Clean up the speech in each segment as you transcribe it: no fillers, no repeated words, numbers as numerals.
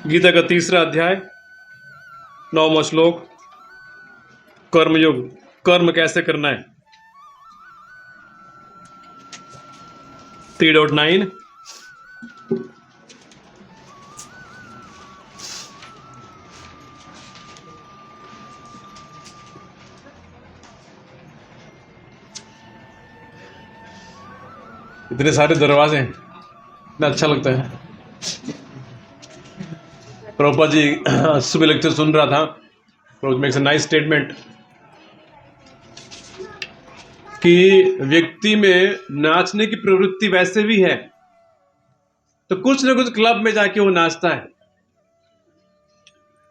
गीता का 3रा अध्याय 9वां श्लोक। कर्मयोग, कर्म कैसे करना है। 3.9 इतने सारे दरवाजे हैं, इतना अच्छा लगता है। प्रभुपाद जी सुबह लेक्चर सुन रहा था, Prabhupada makes a nice statement कि व्यक्ति में नाचने की प्रवृत्ति वैसे भी है तो कुछ न कुछ क्लब में जाके वो नाचता है,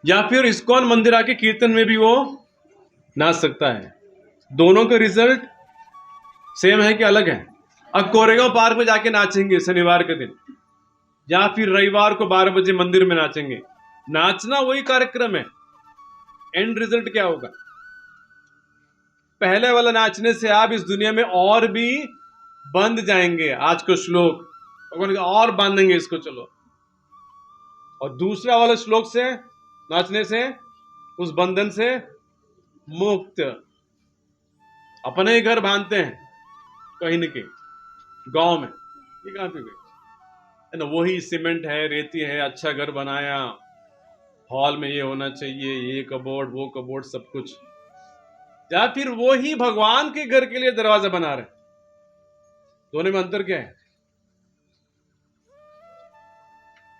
या फिर इस्कॉन मंदिर आके कीर्तन में भी वो नाच सकता है। दोनों का रिजल्ट सेम है कि अलग है। अब कोरेगांव पार्क में जाके नाचेंगे शनिवार के दिन, या फिर रविवार को 12 बजे मंदिर में नाचेंगे। नाचना वही कार्यक्रम है, एंड रिजल्ट क्या होगा। पहले वाला नाचने से आप इस दुनिया में और भी बंध जाएंगे। आज को श्लोक और बांधेंगे इसको, चलो। और दूसरा वाला श्लोक से नाचने से उस बंधन से मुक्त। अपने ही घर बांधते हैं कहीं न कहीं गांव में, ये कहां पे है ना, वही सीमेंट है, रेती है, अच्छा घर बनाया, हॉल में ये होना चाहिए, ये कबोर्ड वो कबोर्ड सब कुछ। या फिर वो ही भगवान के घर के लिए दरवाजा बना रहे। दोनों में अंतर क्या है।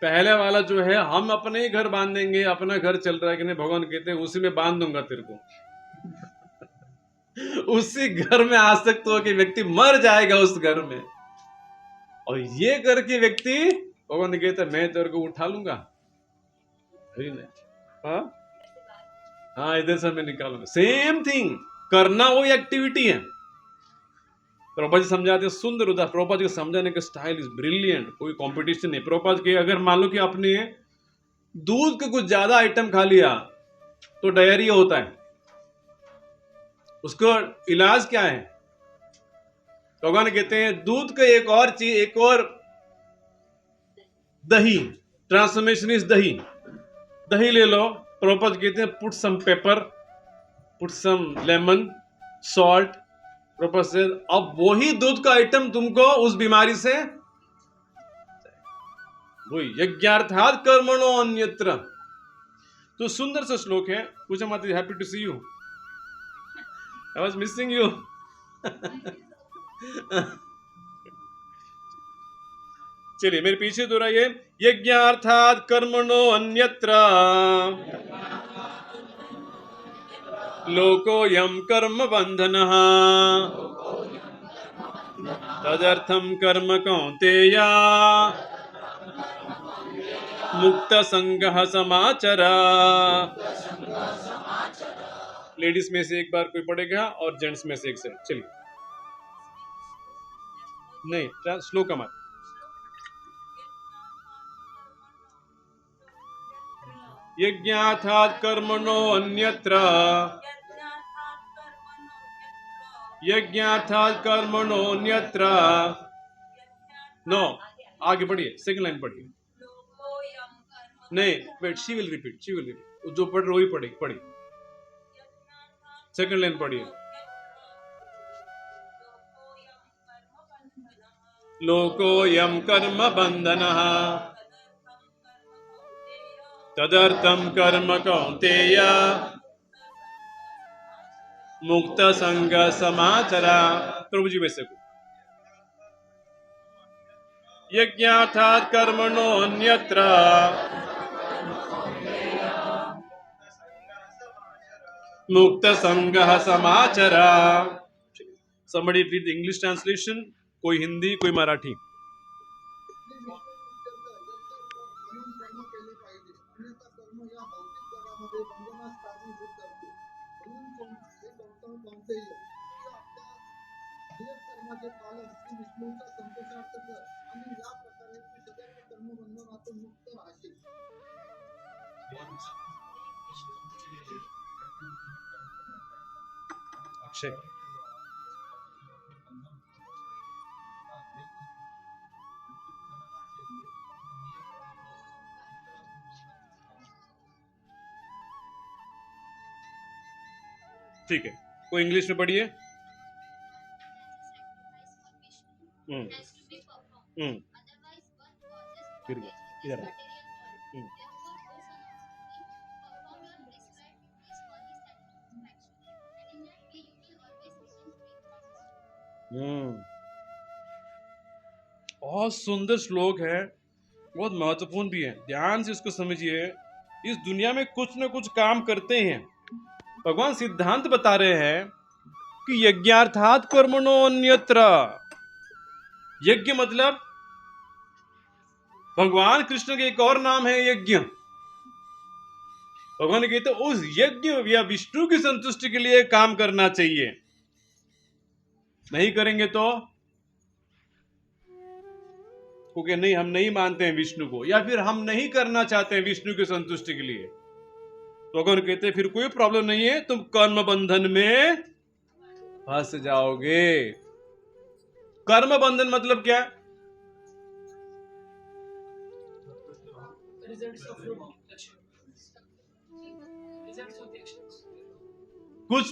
पहले वाला जो है, हम अपने ही घर बांधेंगे, अपना घर चल रहा है कि नहीं, भगवान कहते हैं उसी में बांध दूंगा तेरे को। उसी घर में आसक्त हो कि व्यक्ति मर जाएगा उस घर में। और ये करके व्यक्ति, भगवान कहते हैं मैं तेरे को उठा लूंगा। हाँ हाँ, इधर से मैं निकालूंगा। सेम थिंग, करना वही एक्टिविटी है। प्रभुपाद जी समझाते सुंदर उदाहरण। प्रभुपाद जी को समझाने का स्टाइल इज ब्रिलियंट, कोई कंपटीशन नहीं। प्रभुपाद के अगर मान लो कि आपने दूध के कुछ ज्यादा आइटम खा लिया तो डायरिया होता है, उसका इलाज क्या है। भगवान कहते हैं दूध का एक और चीज, एक और दही, ट्रांसफॉर्मेशन इज दही। दही ले लो, प्रभुपाद कहते हैं put some pepper, put some lemon, salt. Prabhupada से अब वही दूध का आइटम तुमको उस बीमारी से, वही यज्ञार्थात् कर्मणो अन्यत्र। तो सुंदर सा श्लोक है। पूछा माता जी, happy to see you, I was missing you. चलिए मेरे पीछे दोहराइए। यज्ञार्थात् कर्मणो अन्यत्र लोकोऽयं कर्म बंधनः तदर्थं कर्म कौन्तेय मुक्त संगः समाचर। लेडीज में से एक बार कोई पढ़ेगा और जेंट्स में से एक से। चलिए, नहीं श्लोक मत। यज्ञार्थात् कर्मणो अन्यत्र, यज्ञार्थात् कर्मणो अन्यत्र। नो, आगे पढ़िए, सेकंड लाइन पढ़िए। नहीं wait, she will repeat, she will repeat. जो पढ़ रहे वही पढ़ेगी, पढ़िए सेकंड लाइन पढ़िए। लोकोऽयं कर्म बंधनः तदर्थं कर्म कौन्तेय मुक्त संग समाचरा। प्रभु जी वैसे को यज्ञार्थात् कर्मणो अन्यत्र मुक्त संगः समाचरा। Somebody read the English translation, कोई हिंदी कोई मराठी। अक्षय, ठीक है, कोई इंग्लिश में पढ़िए। हम्म हम्म फिर इधर आ। हम्म हम्म, बहुत सुंदर श्लोक है, बहुत महत्वपूर्ण भी है, ध्यान से इसको समझिए। इस दुनिया में कुछ न कुछ काम करते हैं, भगवान सिद्धांत बता रहे हैं कि यज्ञार्थात कर्मणो अन्यत्र। यज्ञ मतलब भगवान कृष्ण के एक और नाम है यज्ञ। भगवान कहते उस यज्ञ या विष्णु की संतुष्टि के लिए काम करना चाहिए, नहीं करेंगे तो क्योंकि नहीं, हम नहीं मानते हैं विष्णु को, या फिर हम नहीं करना चाहते हैं विष्णु की संतुष्टि के लिए, तो भगवान कहते हैं फिर कोई प्रॉब्लम नहीं है, तुम कर्म बंधन में फंस जाओगे। कर्म बंधन मतलब क्या? कुछ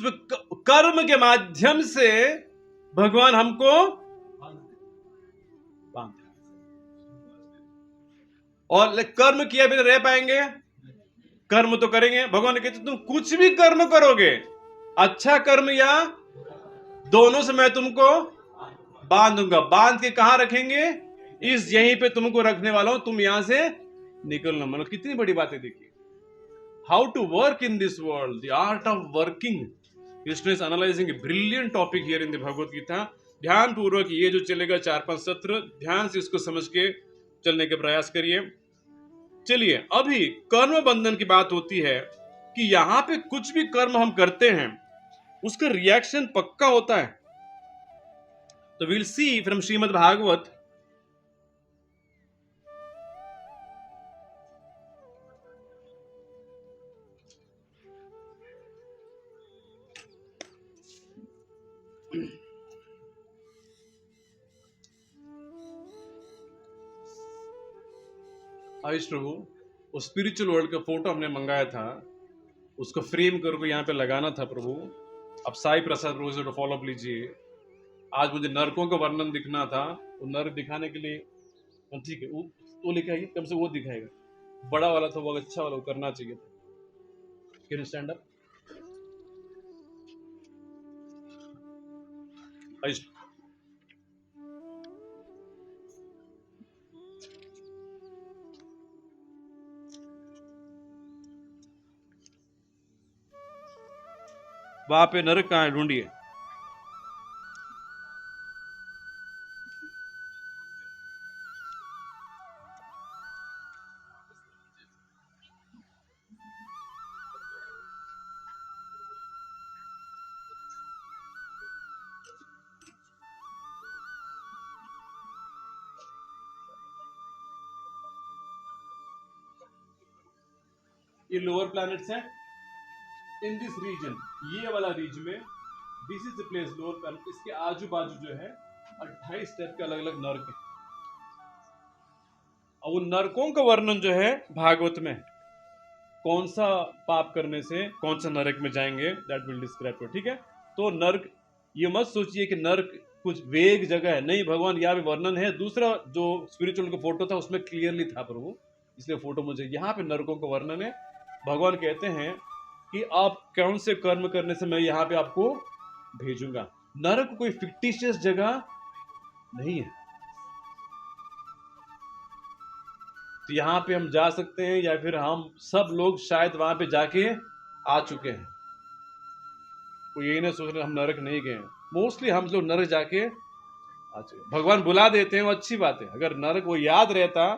कर्म के माध्यम से भगवान हमको बांधते, और कर्म किया बिना रह पाएंगे? कर्म तो करेंगे। भगवान ने कहते तुम कुछ भी कर्म करोगे, अच्छा कर्म या दोनों से मैं तुमको बांधूंगा। बांध के कहां रखेंगे? इस यहीं पे तुमको रखने वाला हूं, तुम यहां से निकलना। मतलब कितनी बड़ी बात है, देखिए how to work in this world, the art of working. Krishna is analysing a brilliant topic here in the Bhagavad Gita. ध्यान पूर्वक ये जो चलेगा 4-5 सत्र, ध्यान से इसको समझ के चलने के प्रयास करिए। चलिए, अभी कर्म बंधन की बात होती है कि यहां पे कुछ भी कर्म हम करते हैं उसका रिएक्शन पक्का होता है। तो will see from Shrimad Bhagavat, Ayush Prabhu, वो स्पिरिचुअल वर्ल्ड का फोटो हमने मंगाया था, उसको फ्रेम करके यहाँ पे लगाना था प्रभु। अब साई प्रसाद प्रभु से फॉलो अप लीजिए। आज मुझे नरकों का वर्णन दिखना था, वो नर्क दिखाने के लिए ठीक है, वो लेके आइए, कम से वो दिखाएगा। बड़ा वाला था वो, अच्छा वाला वो करना चाहिए था। Can you stand up Ayush? वहां पे नरक कहाँ है, ढूंढिए। ये लोअर प्लैनेट्स हैं इन दिस रीजन, ये वाला रीजन में, this is the place lower planet. इसके आजू बाजू जो है 28 टाइप के अलग अलग नर्क है, और वो नरकों का वर्णन जो है भागवत में, कौन सा पाप करने से कौन सा नरक में जाएंगे, दैट विल डिस्क्राइब। ठीक है, तो नरक, ये मत सोचिए कि नरक कुछ वेग जगह है, नहीं, भगवान यहाँ पे वर्णन है। दूसरा जो स्पिरिचुअल का फोटो था उसमें क्लियरली था प्रभु, इसलिए फोटो मुझे, यहाँ पे नरकों का वर्णन है। भगवान कहते हैं कि आप कौन से कर्म करने से मैं यहाँ पे आपको भेजूंगा। नरक कोई फिक्टिशियस जगह नहीं है, तो यहाँ पे हम जा सकते हैं, या फिर हम सब लोग शायद वहां पे जाके आ चुके हैं। वो यही ना सोच रहे हम नरक नहीं गए, मोस्टली हम लोग नरक जाके आ चुके। भगवान बुला देते हैं, वो अच्छी बात है। अगर नरक वो याद रहता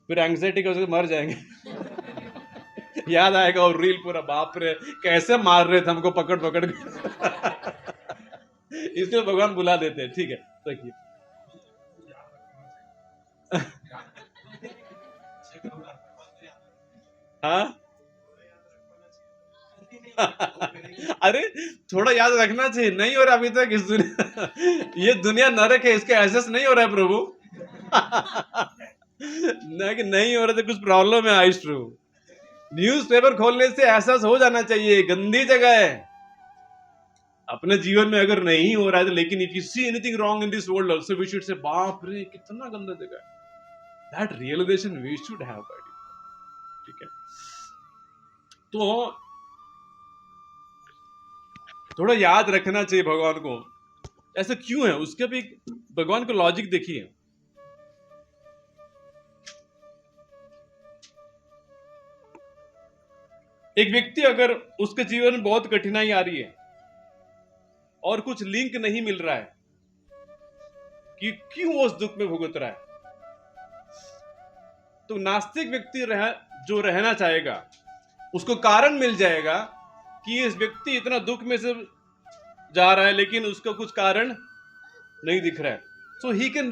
फिर एंग्जाइटी की वजह से मर जाएंगे। याद आएगा और रील पूरा, बाप रे कैसे मार रहे थे हमको पकड़ पकड़ के। इसलिए भगवान बुला देते हैं। ठीक है, देखिए हाँ। अरे थोड़ा याद रखना चाहिए, नहीं हो रहा अभी तक इस दुनिया। ये दुनिया नरक है, इसका एहसास नहीं हो रहा है प्रभु। नहीं हो रहा तो कुछ प्रॉब्लम है आयुष प्रभु। न्यूज़पेपर खोलने से एहसास हो जाना चाहिए, गंदी जगह है। अपने जीवन में अगर नहीं हो रहा है तो, लेकिन if you see anything wrong in this world also we should say बाप रे कितना गंदा जगह है। That realisation we should have by, ठीक है। तो थोड़ा याद रखना चाहिए भगवान को ऐसा क्यों है, उसके भी भगवान को लॉजिक देखिए। एक व्यक्ति अगर उसके जीवन में बहुत कठिनाई आ रही है और कुछ लिंक नहीं मिल रहा है कि क्यों वो उस दुख में भुगत रहा है, तो नास्तिक व्यक्ति जो रहना चाहेगा उसको कारण मिल जाएगा कि इस व्यक्ति इतना दुख में से जा रहा है लेकिन उसका कुछ कारण नहीं दिख रहा है। So he can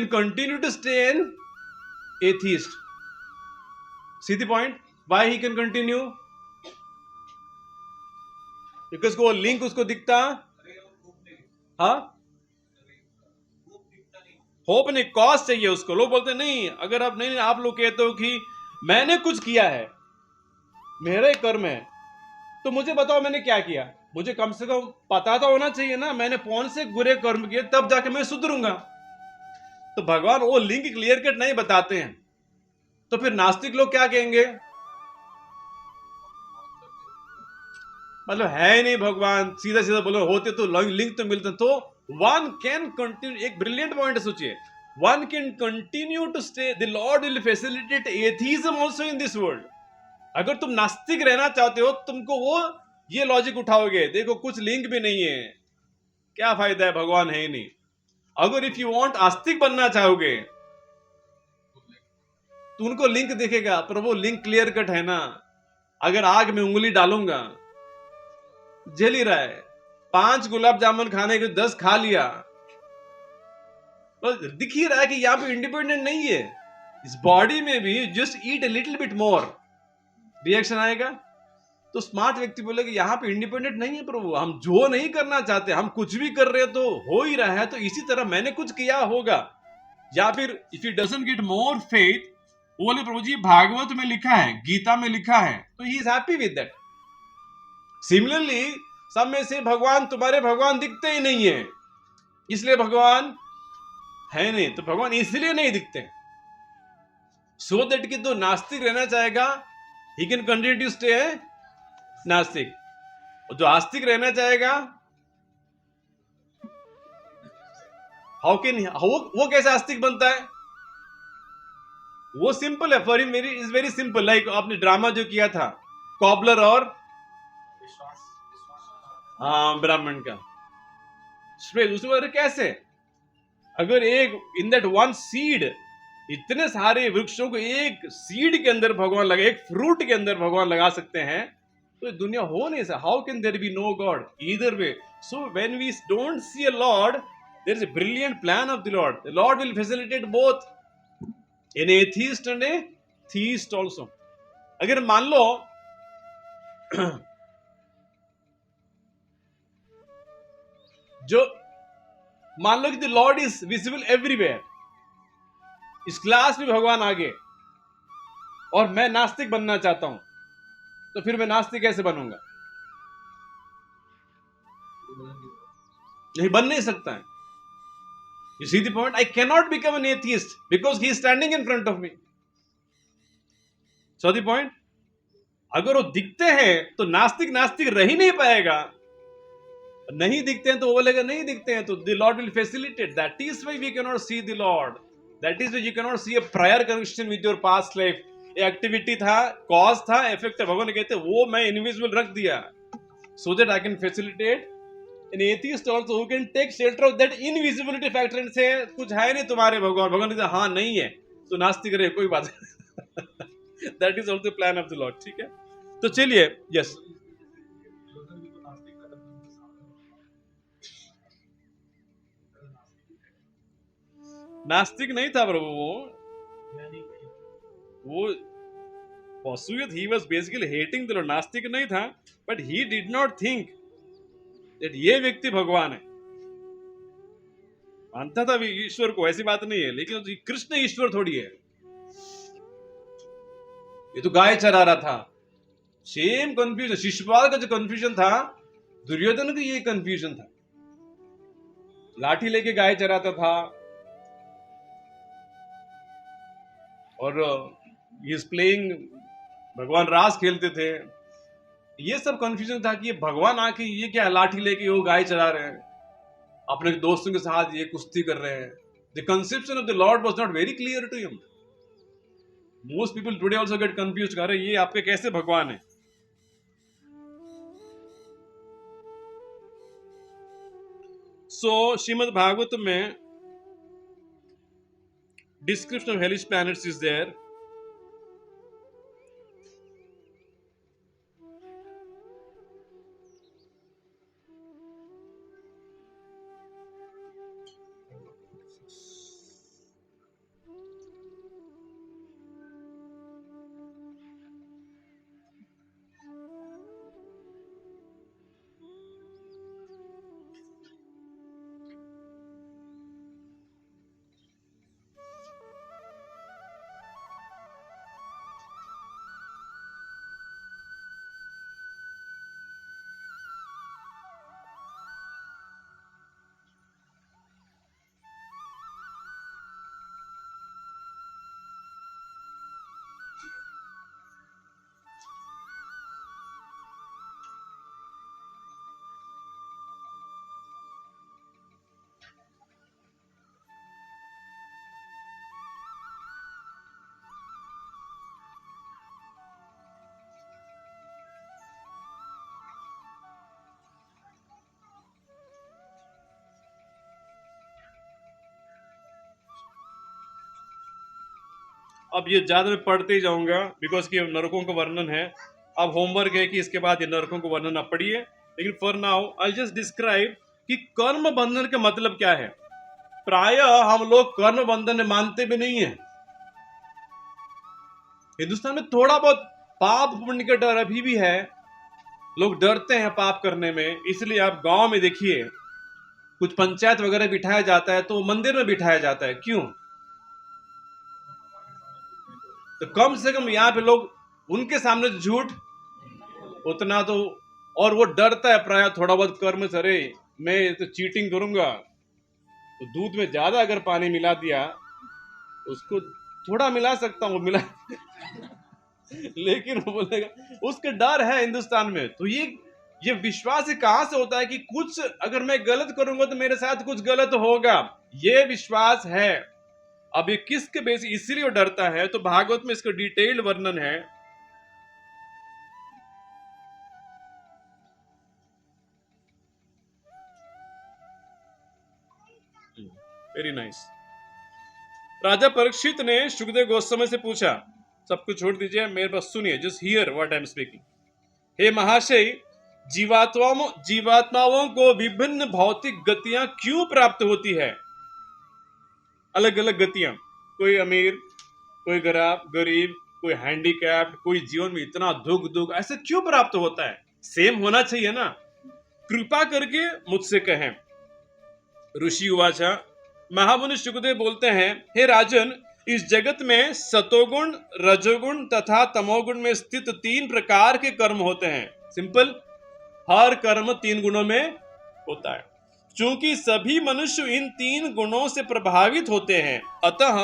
continue to stay an atheist. See the point, why he can continue, because वो लिंक उसको दिखता, हाँ होप नहीं, कॉज चाहिए उसको। लोग बोलते नहीं, अगर आप नहीं, आप लोग कहते हो कि मैंने कुछ किया है, मेरा कर्म है, तो मुझे बताओ मैंने क्या किया, मुझे कम से कम पता तो होना चाहिए ना, मैंने कौन से बुरे कर्म किए, तब जाके मैं सुधरूंगा। तो भगवान वो लिंक क्लियर कट नहीं बताते हैं, तो फिर नास्तिक लोग क्या कहेंगे, मतलब है ही नहीं भगवान, सीधा सीधा बोलो, होते तो लिंक तो मिलते। तो वन कैन कंटिन्यू, एक ब्रिलियंट पॉइंट सोचिए, one can continue to stay, the lord will facilitate atheism also in this world. अगर तुम नास्तिक रहना चाहते हो, तुमको वो ये लॉजिक उठाओगे, देखो कुछ लिंक भी नहीं है, क्या फायदा है, भगवान है ही नहीं। अगर इफ यू वांट आस्तिक बनना चाहोगे तो उनको लिंक दिखेगा, पर वो लिंक क्लियर कट है ना। अगर आग में उंगली डालूंगा, जल ही रहा है, 5 गुलाब जामुन खाने के 10 खा लिया, तो दिख ही रहा है कि यहां पे इंडिपेंडेंट नहीं है। इस बॉडी में भी just eat a little bit more, reaction आएगा। तो स्मार्ट व्यक्ति बोलेगा यहां पे इंडिपेंडेंट नहीं है प्रभु, हम जो नहीं करना चाहते, हम कुछ भी कर रहे हैं तो हो ही रहा है, तो इसी तरह मैंने कुछ किया होगा। या फिर if you doesn't get more faith, बोले प्रभु जी भागवत में लिखा है, गीता में लिखा है, तो he is happy with that. Similarly सब में से भगवान, तुम्हारे भगवान दिखते ही नहीं है, इसलिए भगवान है नहीं, तो भगवान इसलिए नहीं दिखते, सो दैट कि तो नास्तिक रहना चाहेगा he can continue to stay नास्तिक, और जो आस्तिक रहना चाहेगा वो कैसे आस्तिक बनता है, वो सिंपल है, for him is very simple. Like आपने ड्रामा जो किया था कॉबलर और हाँ ब्राह्मण का, उसमें कैसे, अगर एक इन दैट वन सीड, इतने सारे वृक्षों को एक सीड के अंदर भगवान लगा, एक फ्रूट के अंदर भगवान लगा सकते हैं, तो दुनिया हो नहीं सकता। How can there be no God either way. So when we don't see a lord, there is a brilliant plan of the lord. The lord will facilitate both an atheist and a theist also. अगर मान लो जो मान लो कि the lord is visible everywhere, इस class में भगवान आगे, और मैं नास्तिक बनना चाहता हूं, तो फिर मैं नास्तिक कैसे बनूंगा, नहीं बन नहीं सकता है। You see the point? I cannot become an atheist because he is standing in front of me. So the point? अगर वो दिखते हैं तो नास्तिक नास्तिक रह ही नहीं पाएगा, नहीं दिखते हैं तो वो बोलेगा नहीं दिखते हैं, तो the Lord will facilitate. That is why we cannot see the Lord. That is why you cannot see a prior connection with your past life. Activity था, कॉज था, इफेक्ट था, भगवान कहते वो मैं इनविजिबल रख दिया, so that I can facilitate an atheist also who can take shelter of that invisibility factor and say कुछ है नहीं तुम्हारे भगवान। भगवान कहते हाँ नहीं है तो नास्तिक रहे, कोई बात नहीं। That is also the plan of the Lord, ठीक है। तो चलिए, यस नास्तिक नहीं था प्रभु, वो pursued, he was basically hating the Lord, नास्तिक नहीं था, but he did not think that ये व्यक्ति भगवान है। मानता था ईश्वर को, ऐसी बात नहीं है, लेकिन कृष्ण ईश्वर थोड़ी है, ये तो गाय चरा रहा था। सेम कंफ्यूजन, शिशुपाल का जो कंफ्यूजन था, दुर्योधन को ये कंफ्यूजन था, लाठी लेके गाय चराता था और ही इज प्लेइंग, भगवान रास खेलते थे। ये सब कंफ्यूजन था कि ये भगवान आके ये क्या लाठी लेके वो गाय चरा रहे हैं, अपने दोस्तों के साथ ये कुश्ती कर रहे हैं। The conception of the lord was not very clear to him. Most people today also get confuse, कर रहे ये आपके कैसे भगवान है। सो श्रीमद् भागवत में description of hellish planets is there. अब ये ज्यादा मैं पढ़ते ही जाऊंगा बिकॉज कि नरकों का वर्णन है। अब होमवर्क है कि इसके बाद ये नरकों को वर्णन आप पढ़िए, लेकिन for now I just describe कि कर्म बंधन का मतलब क्या है। प्रायः हम लोग कर्म बंधन मानते भी नहीं है। हिंदुस्तान में थोड़ा बहुत पाप पुण्य का डर अभी भी है, लोग डरते हैं पाप करने में। इसलिए आप गांव में देखिए कुछ पंचायत वगैरह बिठाया जाता है तो मंदिर में बिठाया जाता है, क्यों? तो कम से कम यहाँ पे लोग उनके सामने झूठ उतना तो, और वो डरता है प्राय थोड़ा बहुत कर्म से, अरे मैं तो चीटिंग करूंगा तो दूध में ज्यादा अगर पानी मिला दिया, उसको थोड़ा मिला सकता हूँ मिला लेकिन वो बोलेगा, उसका डर है हिंदुस्तान में। तो ये विश्वास कहां से होता है कि कुछ अगर मैं गलत करूंगा तो मेरे साथ कुछ गलत होगा, ये विश्वास है। अब ये किसके बेस, इसीलिए वो डरता है। तो भागवत में इसका डिटेल्ड वर्णन है। Very nice. राजा परीक्षित ने सुखदेव गोस्वामी से पूछा, सब कुछ छोड़ दीजिए, मेरे पास सुनिए, just hear what I am speaking. हे महाशय, जीवात्माओं को विभिन्न भौतिक गतियां क्यों प्राप्त होती है? अलग अलग गतियां, कोई अमीर, कोई गरीब, कोई हैंडीकैप्ड, कोई जीवन में इतना दुख ऐसे क्यों प्राप्त होता है? सेम होना चाहिए ना। कृपा करके मुझसे कहें। ऋषि उवाचा, महामुनि सुखदेव बोलते हैं, हे राजन, इस जगत में सतोगुण, रजोगुण तथा तमोगुण में स्थित 3 प्रकार के कर्म होते हैं। सिंपल, हर कर्म 3 गुणों में होता है। चूंकि सभी मनुष्य इन 3 गुणों से प्रभावित होते हैं, अतः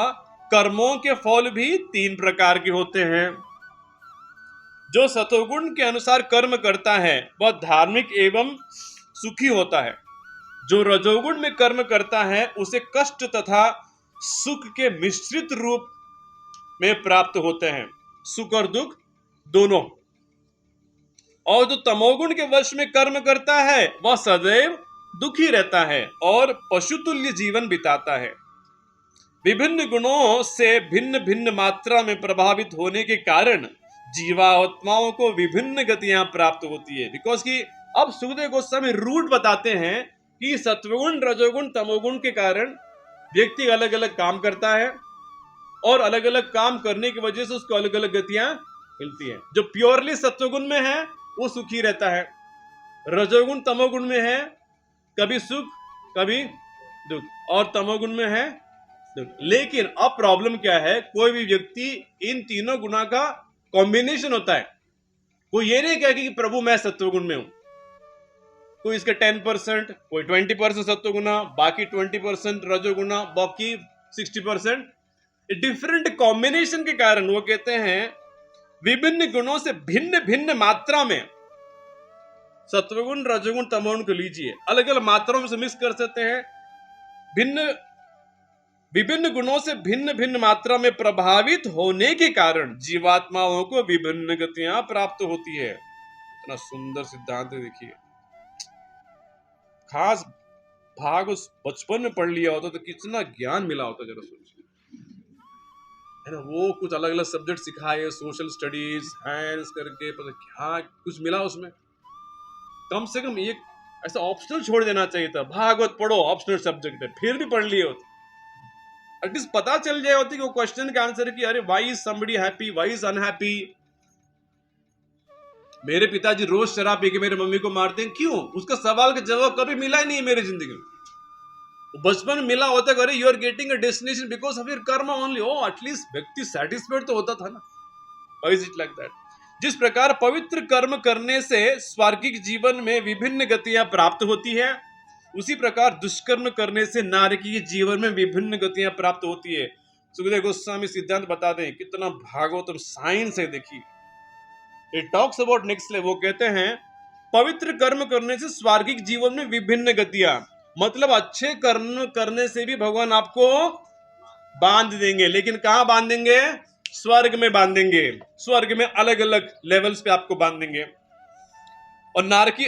कर्मों के फल भी 3 प्रकार के होते हैं। जो सतोगुण के अनुसार कर्म करता है वह धार्मिक एवं सुखी होता है। जो रजोगुण में कर्म करता है उसे कष्ट तथा सुख के मिश्रित रूप में प्राप्त होते हैं, सुख और दुख दोनों। और जो तमोगुण के वश में कर्म करता है वह सदैव दुखी रहता है और पशुतुल्य जीवन बिताता है। विभिन्न गुणों से भिन्न भिन्न मात्रा में प्रभावित होने के कारण जीवात्माओं को विभिन्न गतियां प्राप्त होती है। बिकॉज कि अब सुखदेव गोस्वामी रूट बताते हैं कि सत्वगुण, रजोगुण, तमोगुण के कारण व्यक्ति अलग अलग काम करता है और अलग अलग काम करने की वजह से उसको अलग अलग गतियां मिलती हैं। जो प्योरली सत्वगुण में है वो सुखी रहता है, रजोगुण तमोगुण में है कभी सुख कभी दुख, और तमोगुण में है दुख। लेकिन अब प्रॉब्लम क्या है, कोई भी व्यक्ति इन तीनों गुणों का कॉम्बिनेशन होता है। कोई ये नहीं कहेगा कि प्रभु मैं सत्वगुण में हूं, कोई इसके 10%, कोई 20% सत्वगुणा, बाकी 20% रजोगुणा, बाकी 60%। डिफरेंट कॉम्बिनेशन के कारण वो कहते हैं विभिन्न गुणों से भिन्न भिन्न मात्रा में सत्वगुण, रजोगुण, तमोगुण को लीजिए, अलग अलग मात्राओं में से मिक्स कर सकते हैं। विभिन्न गुणों से भिन्न भिन्न मात्रा में प्रभावित होने के कारण जीवात्माओं को विभिन्न गतियां प्राप्त होती है। इतना सुंदर सिद्धांत है, देखिए। खास भाग उस बचपन में पढ़ लिया होता तो कितना ज्ञान मिला होता, जरा सोचिए, है ना। वो कुछ अलग अलग सब्जेक्ट सिखाए, सोशल स्टडीज, साइंस करके, पता क्या कुछ मिला उसमें। कम से कम एक ऐसा ऑप्शनल छोड़ देना चाहिए था, भागवत पढ़ो ऑप्शनल सब्जेक्ट है, फिर भी पढ़ लिए होते। एटलीस्ट पता चल जाए होती कि वो क्वेश्चन का आंसर कि अरे why is somebody happy, why is unhappy. मेरे पिताजी रोज शराब पी के मेरे मम्मी को मारते हैं, क्यों? उसका सवाल का जवाब कभी मिला ही नहीं मेरी जिंदगी में। बचपन में मिला होता कि अरे you are getting a destination because of your karma only. Oh at least व्यक्ति सेटिस्फाइड तो होता था ना। Why is it like that? जिस प्रकार पवित्र कर्म करने से स्वर्गिक जीवन में विभिन्न गतियां प्राप्त होती है, उसी प्रकार दुष्कर्म करने से नारकीय जीवन में विभिन्न गतियां प्राप्त होती है। सुखदेव गोस्वामी सिद्धांत बताते हैं, कितना भागवतम साइंस है, देखिए। It talks about next level. वो कहते हैं पवित्र कर्म करने से स्वर्गिक जीवन में विभिन्न गतियां, मतलब अच्छे कर्म करने से भी भगवान आपको बांध देंगे, लेकिन कहां बांधेंगे? स्वर्ग में बांधेंगे। स्वर्ग में अलग अलग लेवल्स पे आपको बांधेंगे। और नारकी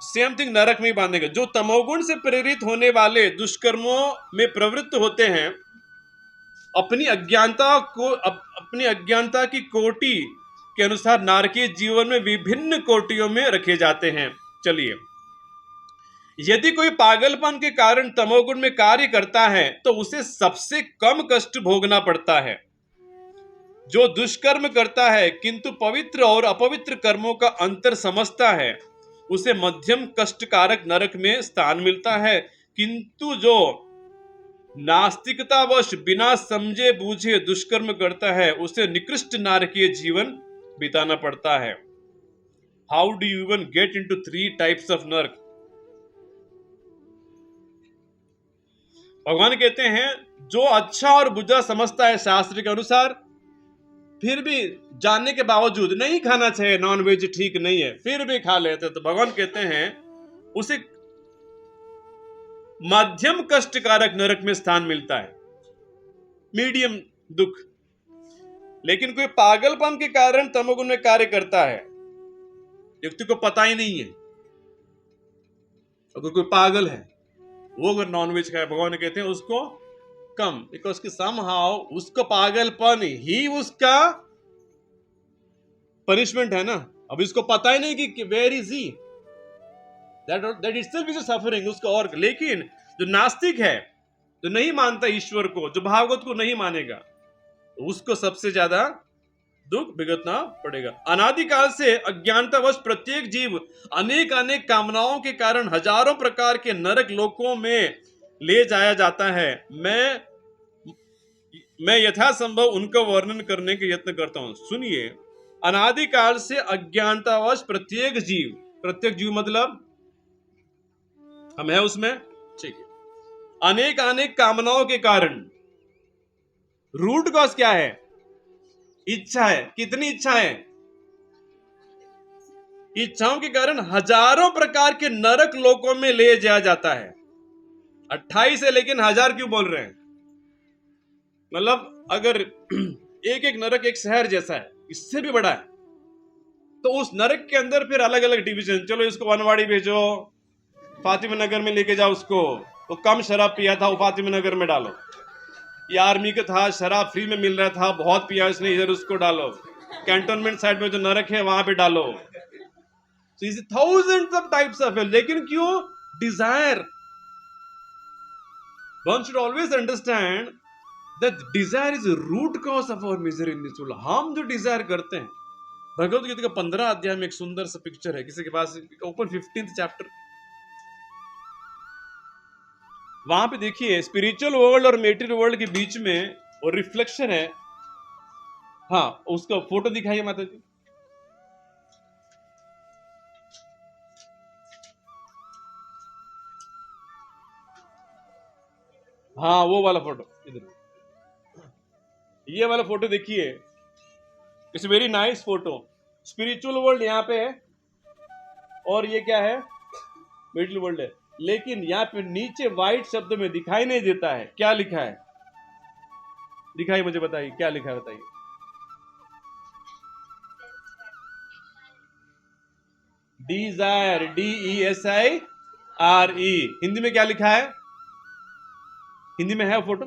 सेम थिंग नरक में ही बांधेंगे। जो तमोगुण से प्रेरित होने वाले दुष्कर्मों में प्रवृत्त होते हैं, अपनी अज्ञानता की कोटि के अनुसार नारकीय जीवन में विभिन्न कोटियों में रखे जाते हैं। चलिए, यदि कोई पागलपन के कारण तमोगुण में कार्य करता है तो उसे सबसे कम कष्ट भोगना पड़ता है। जो दुष्कर्म करता है किंतु पवित्र और अपवित्र कर्मों का अंतर समझता है, उसे मध्यम कष्टकारक नरक में स्थान मिलता है। किंतु जो नास्तिकतावश बिना समझे बूझे दुष्कर्म करता है, उसे निकृष्ट नारकीय जीवन बिताना पड़ता है। How do you even get into 3 types of नरक? भगवान कहते हैं जो अच्छा और बुरा समझता है शास्त्र के अनुसार, फिर भी जानने के बावजूद नहीं खाना चाहिए, नॉन वेज ठीक नहीं है, फिर भी खा लेते, तो भगवान कहते हैं उसे मध्यम कष्टकारक नरक में स्थान मिलता है, मीडियम दुख। लेकिन कोई पागलपन के कारण तमोगुण में कार्य करता है, व्यक्ति को पता ही नहीं है, अगर कोई पागल है, वो अगर नॉनवेज खाए, भगवान कहते हैं उसको कम, बिकॉज कि समहाउ उसको पागलपन ही उसका पनिशमेंट है ना। अब इसको पता ही नहीं कि where is he, that itself is suffering उसका। और लेकिन जो नास्तिक है, जो नहीं मानता ईश्वर को, जो भागवत को नहीं मानेगा, उसको सबसे ज्यादा दुख भुगतना पड़ेगा। अनादिकाल से अज्ञानतावश प्रत्येक जीव अनेक अनेक कामनाओं के कारण हजारों प्रकार के नरक लोकों में ले जाया जाता है। मैं यथासंभव उनका वर्णन करने के यत्न करता हूं। सुनिए, अनादिकाल से अज्ञानतावश प्रत्येक जीव मतलब हम है उसमें, ठीक है। अनेक अनेक कामनाओं के कारण, रूट कॉज क्या है? इच्छा है। कितनी इच्छा है? इच्छाओं के कारण हजारों प्रकार के नरक लोकों में ले जाया जाता है। 28 है लेकिन 1000 क्यों बोल रहे हैं? मतलब अगर एक एक नरक एक शहर जैसा है, इससे भी बड़ा है, तो उस नरक के अंदर फिर अलग अलग डिवीजन। चलो इसको वनवाड़ी भेजो, फातिमा नगर में लेके जाओ उसको, तो कम शराब पिया था वो फातिमा नगर में डालो। ये आर्मी का था, शराब फ्री में मिल रहा था, बहुत पिया इसने, इधर उसको डालो। कैंटोनमेंट साइड में जो नरक है वहां पे डालो। So is thousands of types of hell. लेकिन क्यों? Desire. One should always understand that desire is the root cause of our misery in this world. हम जो डिजायर करते हैं, भगवद गीता का 15 अध्याय में एक सुंदर सा पिक्चर है, किसी के पास ओपन 15th चैप्टर, वहां पे देखिए स्पिरिचुअल वर्ल्ड और मेटीरियल वर्ल्ड के बीच में और रिफ्लेक्शन है। हाँ, उसका फोटो दिखाइए माता जी। हाँ वो वाला फोटो, इधर ये वाला फोटो देखिए, it's very nice photo. Spiritual world यहाँ पे है और ये क्या है, मिडिल वर्ल्ड है, लेकिन यहाँ पे नीचे व्हाइट शब्द में दिखाई नहीं देता है, क्या लिखा है, दिखाई मुझे बताइए क्या लिखा है, बताइए। डिजायर, DESIRE, हिंदी में क्या लिखा है, हिंदी में है फोटो,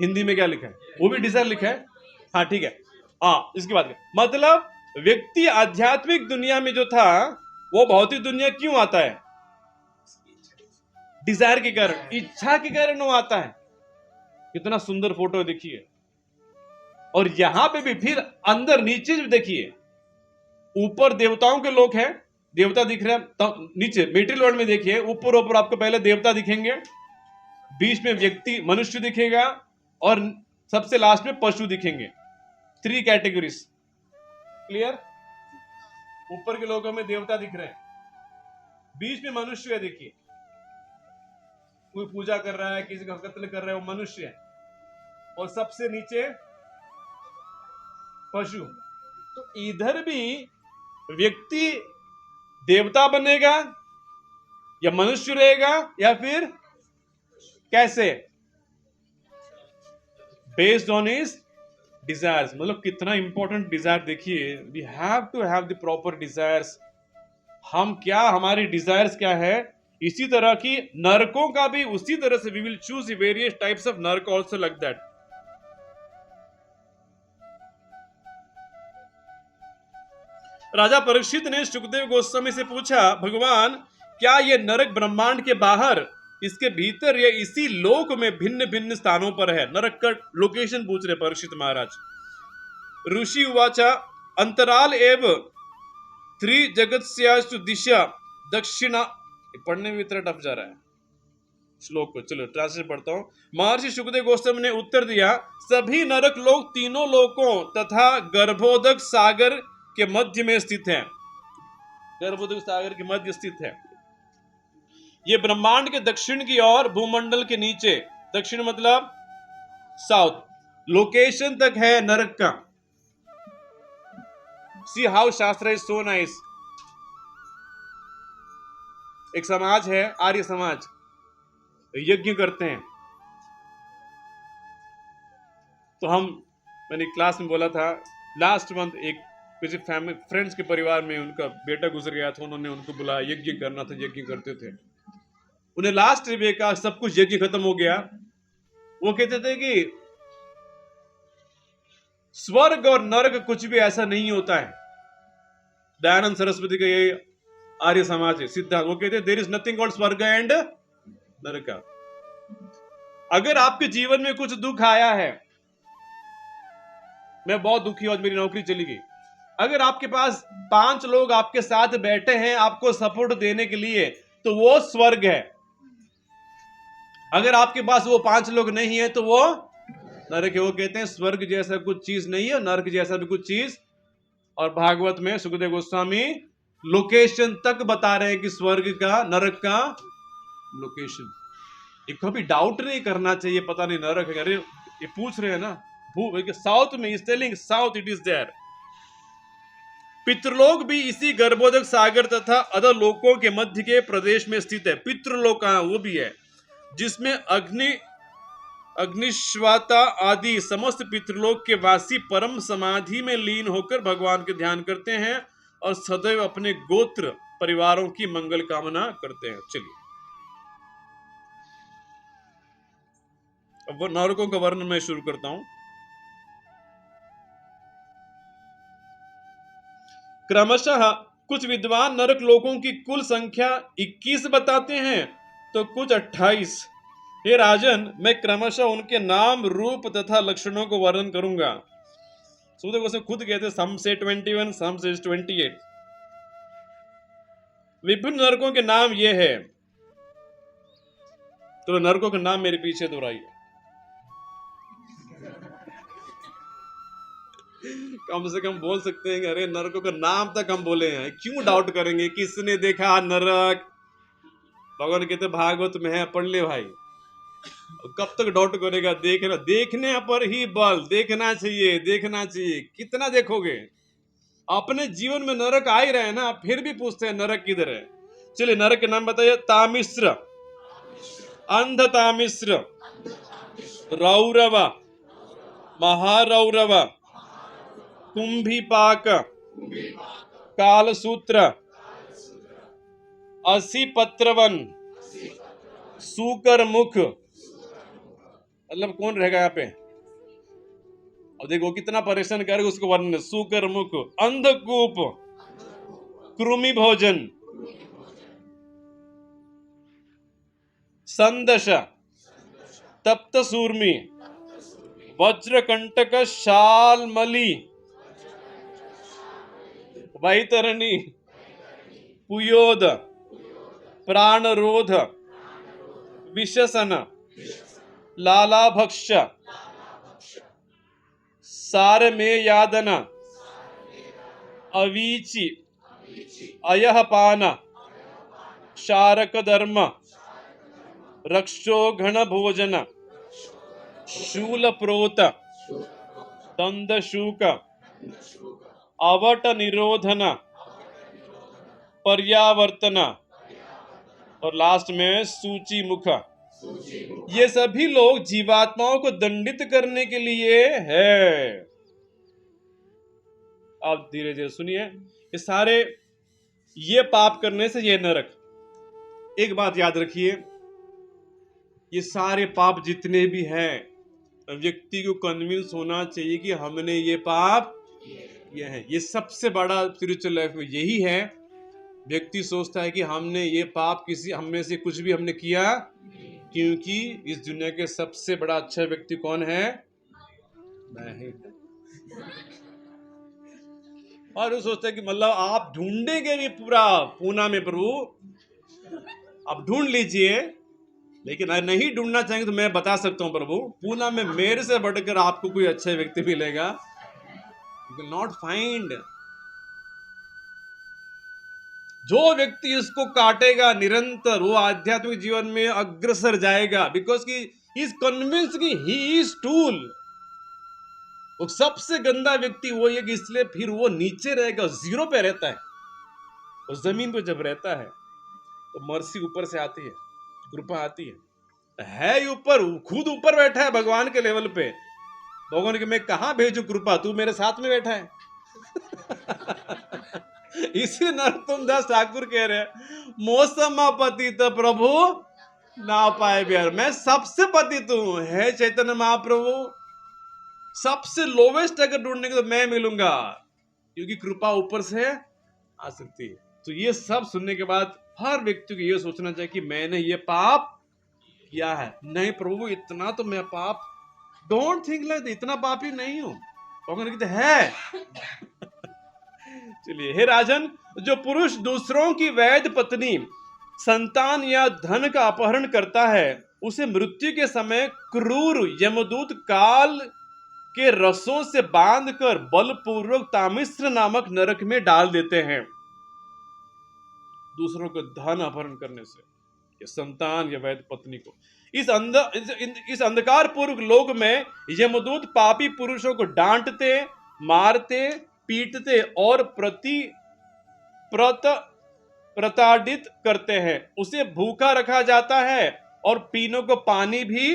हिंदी में क्या लिखा है, वो भी डिजायर लिखा है, हाँ ठीक है। हाँ इसकी बात करें, मतलब व्यक्ति आध्यात्मिक दुनिया में जो था वो भौतिक दुनिया क्यों आता है, डिजायर के कारण, इच्छा के कारण वो आता है। कितना सुंदर फोटो देखिए, और यहां पे भी फिर अंदर नीचे भी देखिए, ऊपर देवताओं के लोग हैं, देवता दिख रहे हैं, नीचे मेटेरियल वर्ल्ड में देखिए, ऊपर ऊपर आपको पहले देवता दिखेंगे, बीच में व्यक्ति मनुष्य दिखेगा, और सबसे लास्ट में पशु दिखेंगे। 3 कैटेगरीज, क्लियर। ऊपर के लोगों में देवता दिख रहे हैं, बीच में मनुष्य है, देखिए कोई पूजा कर रहा है, किसी का कत्ल कर रहा है, वो मनुष्य है, और सबसे नीचे पशु। तो इधर भी व्यक्ति देवता बनेगा या मनुष्य रहेगा या फिर कैसे, बेस्ड ऑन हिज डिजायर्स। मतलब कितना इंपॉर्टेंट डिजायर देखिए, we have to have the proper desires. हम क्या, हमारी डिजायर्स क्या है, इसी तरह की नरकों का भी उसी तरह से, we will choose various types of narak also like that. Raja Parikshit ने सुखदेव गोस्वामी से पूछा, भगवान क्या ये नरक ब्रह्मांड के बाहर, इसके भीतर या इसी लोक में भिन्न भिन्न स्थानों पर है? नरक का लोकेशन पूछ रहे परीक्षित महाराज। ऋषि उवाचा अंतराल एव त्रिजगत्स्यासु दिशा दक्षिणा। पढ़ने में इतना टफ जा रहा है श्लोक को, चलो ट्रांसलेट पढ़ता हूं। महर्षि सुखदेव गोस्वामी ने उत्तर दिया, सभी नरक लोक तीनों लोकों तथा गर्भोदक सागर के मध्य में स्थित है। गर्भोदक सागर के मध्य स्थित है। ये ब्रह्मांड के दक्षिण की ओर, भूमंडल के नीचे, दक्षिण मतलब साउथ लोकेशन तक है नरक का। सी हाउ शास्त्र इज सो नाइस। एक समाज है आर्य समाज, यज्ञ करते हैं, तो मैंने क्लास में बोला था, लास्ट मंथ एक किसी फैमिली फ्रेंड्स के परिवार में उनका बेटा गुजर गया था, उन्होंने उनको बुलाया, यज्ञ करना था, यज्ञ करते थे। उन्हें लास्ट में कहा सब कुछ यज्ञ खत्म हो गया, वो कहते थे कि स्वर्ग और नरक कुछ भी ऐसा नहीं होता है। दयानंद सरस्वती का ये आर्य समाज है सिद्धांत, वो कहते हैं देयर इज नथिंग कॉल्ड स्वर्ग एंड नरक। अगर आपके जीवन में कुछ दुख आया है, मैं बहुत दुखी हूं, आज मेरी नौकरी चली गई, अगर आपके पास 5 लोग आपके साथ बैठे हैं आपको सपोर्ट देने के लिए, तो वो स्वर्ग है। अगर आपके पास वो 5 लोग नहीं है तो वो नरक है। वो कहते हैं स्वर्ग जैसा कुछ चीज नहीं है, नरक जैसा भी कुछ चीज। और भागवत में सुखदेव गोस्वामी लोकेशन तक बता रहे हैं कि स्वर्ग का, नरक का लोकेशन। ये कभी डाउट नहीं करना चाहिए, पता नहीं नरक है, अरे ये पूछ रहे हैं ना, साउथ में is telling south it is there. पितृलोक भी इसी गर्भोदक सागर तथा अधर लोकों के मध्य के प्रदेश में स्थित है। पितृलोक वो भी है, जिसमें अग्निश्वाता आदि समस्त पितृलोक के वासी परम समाधि में लीन होकर भगवान के ध्यान करते हैं और सदैव अपने गोत्र परिवारों की मंगल कामना करते हैं। चलिए अब नरकों का वर्णन मैं शुरू करता हूं। क्रमशः कुछ विद्वान नरक लोकों की कुल संख्या 21 बताते हैं तो कुछ 28। हे राजन, मैं क्रमशः उनके नाम, रूप तथा लक्षणों को वर्णन करूंगा। सुखदेव गोस्वामी खुद कहते, सम से 21, सम से 28। विभिन्न नरकों के नाम ये है, तो नरकों के नाम मेरे पीछे दोहराइए। कम से कम बोल सकते हैं कि अरे नरकों का नाम तक हम बोले हैं, क्यों डाउट करेंगे? किसने देखा नरक? भगवान कहते भागवत में है, पढ़ ले भाई। कब तक डाउट करेगा? देखना, देखने पर ही बल, देखना चाहिए, देखना चाहिए। कितना देखोगे? अपने जीवन में नरक आ ही रहे ना, फिर भी पूछते हैं नरक किधर है। चलिए नरक के नाम बताइए। तामिश्र, अंध तामिश्र, रौरव, महारौरव, कुंभीपाक, कालसूत्र, असी पत्रवन, सूकर मुख। मतलब कौन रहेगा यहाँ पे? और देखो कितना परेशान करेगा उसको वर्णन। सूकर मुख, अंधकूप, कृमि भोजन, संदश, तप्त सूर्मी, वज्रकंटक, शालमली, वैतरणी, पुयोद, प्राणरोध, विशसन, लालाभक्ष, सारमेयादन, अवीचि, अयहपान, शारकधर्म, रक्षोघन भोजन, शूलप्रोत, दंदशूक, अवट निरोधन, पर्यावर्तन, और लास्ट में सूची मुख। ये सभी लोग जीवात्माओं को दंडित करने के लिए है। अब धीरे धीरे सुनिए, ये सारे, ये पाप करने से ये नरक। एक बात याद रखिए, ये सारे पाप जितने भी हैं, व्यक्ति को कन्विंस होना चाहिए कि हमने ये पाप किए हैं। ये सबसे बड़ा स्पिरिचुअल लाइफ में यही है। व्यक्ति सोचता है कि हमने ये पाप, किसी हमें से कुछ भी हमने किया, क्योंकि इस दुनिया के सबसे बड़ा अच्छा व्यक्ति कौन है? मैं ही। और वो सोचता है कि मतलब आप ढूंढेंगे भी पूरा पूना में प्रभु, आप ढूंढ लीजिए, लेकिन अगर नहीं ढूंढना चाहेंगे तो मैं बता सकता हूं प्रभु, पूना में मेरे से बढ़कर आपको कोई अच्छा व्यक्ति मिलेगा। You will not find. जो व्यक्ति इसको काटेगा निरंतर, वो आध्यात्मिक जीवन में अग्रसर जाएगा, बिकॉज की इज कन्विंस कि ही इज टूल। वो सबसे गंदा व्यक्ति वो है कि इसलिए फिर वो नीचे रहेगा, जीरो पे रहता है। और जमीन पे जब रहता है तो मर्सी ऊपर से आती है, कृपा आती है ऊपर, खुद ऊपर बैठा है भगवान के लेवल पे। भगवान के मैं कहां भेजू कृपा, तू मेरे साथ में बैठा है। इसी नरोत्तम दास ठाकुर कह रहे मौसम पतित प्रभु ना पाए बिहार। मैं सबसे पतित हूं, है चैतन्य महाप्रभु। सबसे लोवेस्ट अगर ढूंढने को तो मैं मिलूंगा, क्योंकि कृपा ऊपर से आ सकती है। तो ये सब सुनने के बाद हर व्यक्ति को ये सोचना चाहिए कि मैंने ये पाप किया है। नहीं प्रभु, इतना तो मैं पाप, डोंट थिंक लाइक इतना पापी नहीं हूं। भगवान कहते है। चलिए, हे राजन, जो पुरुष दूसरों की वैध पत्नी, संतान या धन का अपहरण करता है, उसे मृत्यु के समय क्रूर यमदूत काल के रसों से बांधकर बलपूर्वक तामिश्र नामक नरक में डाल देते हैं। दूसरों को धन अपहरण करने से, या संतान या वैध पत्नी को। इस अंधकार पूर्व लोक में यमदूत पापी पुरुषों को डांटते, मारते, पीटते और प्रताड़ित करते हैं। उसे भूखा रखा जाता है और पीने को पानी भी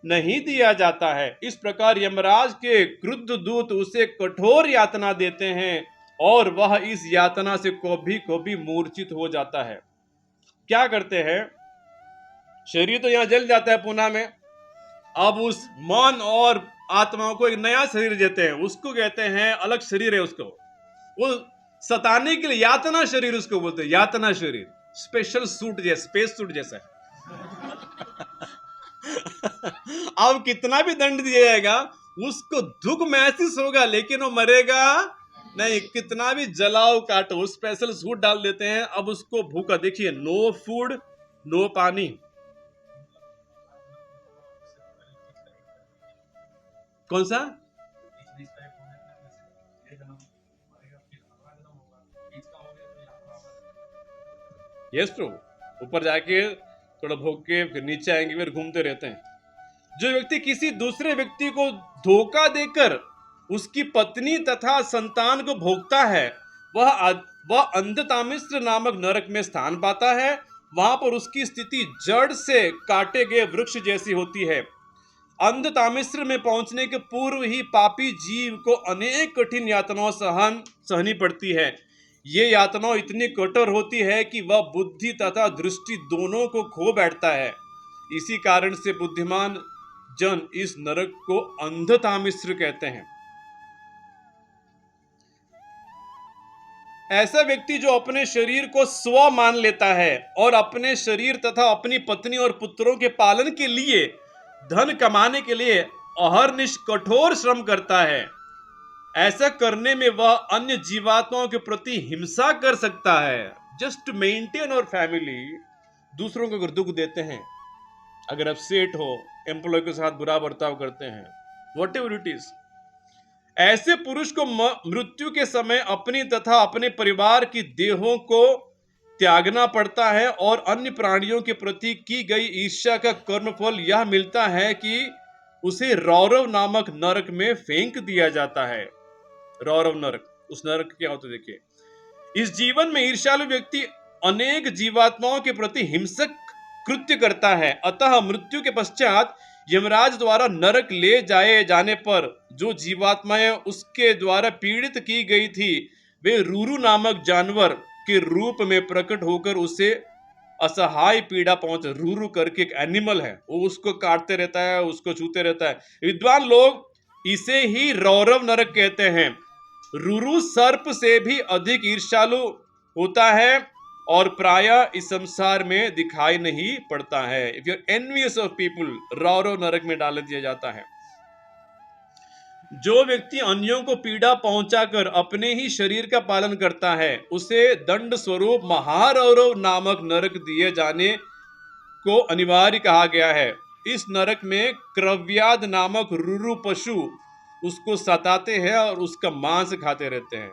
नहीं दिया जाता है। इस प्रकार यमराज के क्रुद्ध दूत उसे कठोर यातना देते हैं और वह इस यातना से कभी मूर्छित हो जाता है। क्या करते हैं? शरीर तो यहां जल जाता है पुना में, अब उस मन और आत्माओं को एक नया शरीर देते हैं। उसको कहते हैं, अलग शरीर है उसको, वो सताने के लिए यातना शरीर उसको बोलते हैं। यातना शरीर स्पेशल सूट जैसा, स्पेस सूट जैसा है। अब कितना भी दंड दिया जाएगा, उसको दुख महसूस होगा, लेकिन वो मरेगा नहीं। कितना भी जलाओ काटो, स्पेशल सूट डाल देते हैं। अब उसको भूखा, देखिए, नो फूड नो पानी। कौन सा? यस प्रभु, ऊपर जाके थोड़ा भोग के फिर नीचे आएंगे, फिर घूमते रहते हैं। जो व्यक्ति किसी दूसरे व्यक्ति को धोखा देकर उसकी पत्नी तथा संतान को भोगता है, वह अंधतामिश्र नामक नरक में स्थान पाता है। वहां पर उसकी स्थिति जड़ से काटे गए वृक्ष जैसी होती है। अंधतामिश्र में पहुंचने के पूर्व ही पापी जीव को अनेक कठिन यातनाओं सहनी पड़ती है। ये यातनाएं इतनी कठोर होती है कि वह बुद्धि तथा दृष्टि दोनों को खो बैठता है। इसी कारण से बुद्धिमान जन इस नरक को अंधतामिश्र कहते हैं। ऐसा व्यक्ति जो अपने शरीर को स्व मान लेता है और अपने शरीर तथा अपनी पत्नी और पुत्रों के पालन के लिए, धन कमाने के लिए अहर्निश कठोर श्रम करता है, ऐसा करने में वह अन्य जीवात्माओं के प्रति हिंसा कर सकता है। जस्ट मेंटेन और फैमिली, दूसरों को अगर दुख देते हैं, अगर अपसेट हो, एम्प्लॉय के साथ बुरा बर्ताव करते हैं, वॉट एवर इट इज, ऐसे पुरुष को मृत्यु के समय अपनी तथा अपने परिवार की देहों को त्यागना पड़ता है और अन्य प्राणियों के प्रति की गई ईर्ष्या का कर्मफल यह मिलता है कि उसे रौरव नामक नरक में फेंक दिया जाता है। रौरव नरक, उस नरक क्या होता है देखिए। इस जीवन में ईर्ष्यालु व्यक्ति अनेक जीवात्माओं के प्रति हिंसक कृत्य करता है। अतः मृत्यु के पश्चात यमराज द्वारा नरक ले जाए जाने पर जो जीवात्माएं उसके द्वारा पीड़ित की गई थी, वे रूरू नामक जानवर के रूप में प्रकट होकर उसे असहाय पीड़ा पहुंच, रूरू करके एक एनिमल है, वो उसको काटते रहता है, उसको छूते रहता है। विद्वान लोग इसे ही रौरव नरक कहते हैं। रूरू सर्प से भी अधिक ईर्ष्यालु होता है और प्रायः इस संसार में दिखाई नहीं पड़ता है। If you are envious of people, रौरव नरक में डाल दिया जाता है। जो व्यक्ति अन्यों को पीड़ा पहुंचाकर अपने ही शरीर का पालन करता है, उसे दंड स्वरूप महारौरव नामक नरक दिए जाने को अनिवार्य कहा गया है। इस नरक में क्रव्याद नामक रूरू पशु उसको सताते हैं और उसका मांस खाते रहते हैं।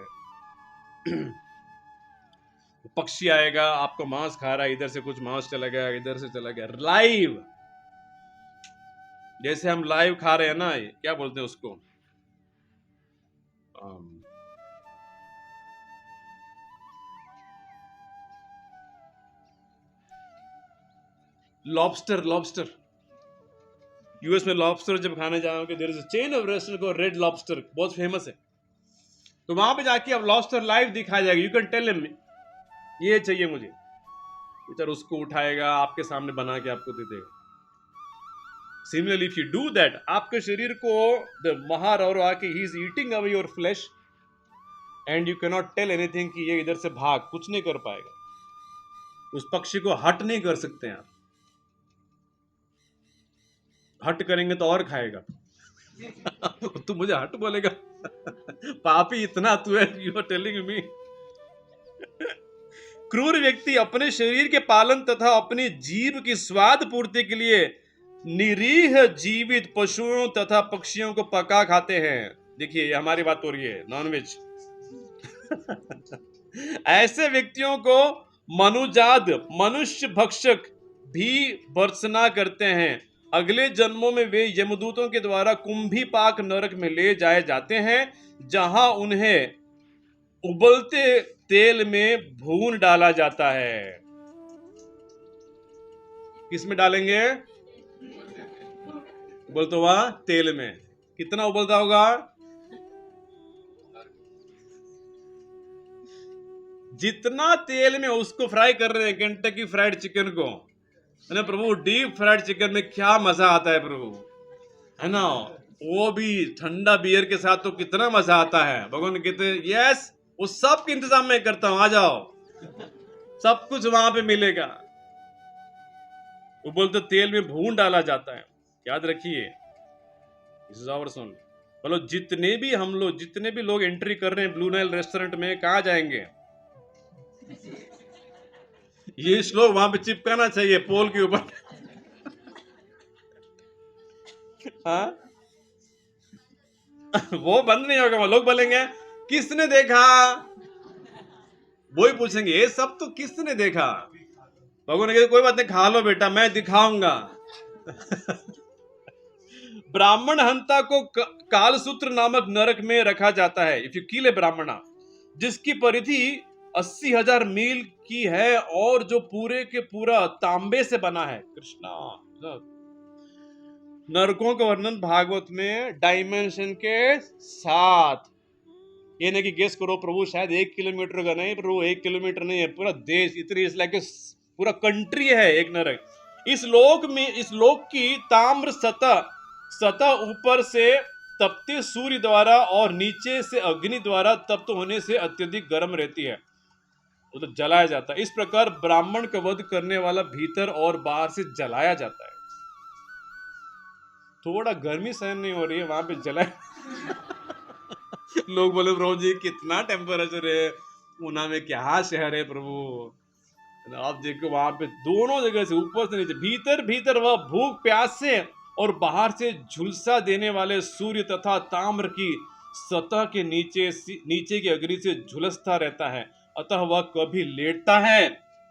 पक्षी आएगा, आपको मांस खा रहा है, इधर से कुछ मांस चला गया, इधर से चला गया, लाइव। जैसे हम लाइव खा रहे हैं ना, क्या बोलते हैं उसको, लॉबस्टर। लॉबस्टर, यूएस में लॉबस्टर जब खाने जाओगे, there is a chain of restaurant को रेड लॉबस्टर, बहुत फेमस है। तो वहां पे जाके अब लॉबस्टर लाइव दिखाया जाएगा। यू कैन टेल हिम ये चाहिए मुझे, बेचारा उसको उठाएगा, आपके सामने बना के आपको दे देगा। Similarly if you do that, आपके शरीर को द महारौरव आके ही is eating away your flesh and you can not tell anything कि ये इधर से भाग, कुछ नहीं कर पाएगा। उस पक्षी को हट नहीं कर सकते आप, हट करेंगे तो और खाएगा। तू मुझे हट बोलेगा? पापी इतना तू है, यू आर टेलिंग मी। क्रूर व्यक्ति अपने शरीर के पालन तथा अपनी जीव की स्वाद पूर्ति के लिए निरीह जीवित पशुओं तथा पक्षियों को पका खाते हैं। देखिए हमारी बात हो रही है, नॉनवेज। ऐसे व्यक्तियों को मनुजाद, मनुष्य भक्षक भी भर्त्सना करते हैं। अगले जन्मों में वे यमदूतों के द्वारा कुंभी पाक नरक में ले जाए जाते हैं, जहां उन्हें उबलते तेल में भून डाला जाता है। किस में डालेंगे? उबलता हुआ तेल में। कितना उबलता होगा? जितना तेल में उसको फ्राई कर रहे हैं, केंटकी फ्राइड चिकन को, है ना प्रभु, डीप फ्राइड चिकन में क्या मजा आता है प्रभु, है ना, वो भी ठंडा बियर के साथ तो कितना मजा आता है। भगवान कहते यस, वो सब के इंतजाम मैं करता हूं, आ जाओ, सब कुछ वहां पे मिलेगा। वो बोलते तेल में भून डाला जाता है। याद रखिए, दिस इज आवर सन। बोलो जितने भी लोग एंट्री कर रहे हैं ब्लू नाइल रेस्टोरेंट में, कहां जाएंगे? ये श्लोक वहां पे चिपकाना चाहिए पोल के ऊपर। हाँ, वो बंद नहीं होगा। लोग बोलेंगे किसने देखा, वो ही पूछेंगे ये सब तो किसने देखा। भगवान ने कहा कोई बात नहीं, खा लो बेटा, मैं दिखाऊंगा। ब्राह्मण हंता को कालसूत्र नामक नरक में रखा जाता है। इफ यू किल ए ब्राह्मणा, जिसकी परिधि 80,000 मील की है और जो पूरे के पूरा तांबे से बना है। कृष्णा, नरकों का वर्णन भागवत में डायमेंशन के साथ। ये नहीं कि गेस करो प्रभु शायद 1 किलोमीटर का, नहीं प्रभु 1 किलोमीटर नहीं है, पूरा देश, इतनी इस लाइक पूरा कंट्री है एक नरक। इस लोक की ताम्र सतह ऊपर से तपते सूर्य द्वारा और नीचे से अग्नि द्वारा तप्त होने से अत्यधिक गर्म रहती है, वो तो जलाया जाता है। इस प्रकार ब्राह्मण का वध करने वाला भीतर और बाहर से जलाया जाता है। थोड़ा गर्मी सहन नहीं हो रही है, वहां पे जलाया। लोग बोले प्रभु जी कितना टेम्परेचर है, ऊना में क्या शहर है प्रभु। आप देखो वहां पे दोनों जगह से, ऊपर से नीचे, भीतर वह भूख प्यास से और बाहर से झुलसा देने वाले सूर्य तथा ताम्र की सतह के नीचे की अग्नि से झुलसता रहता है। अतः वह कभी लेटता है,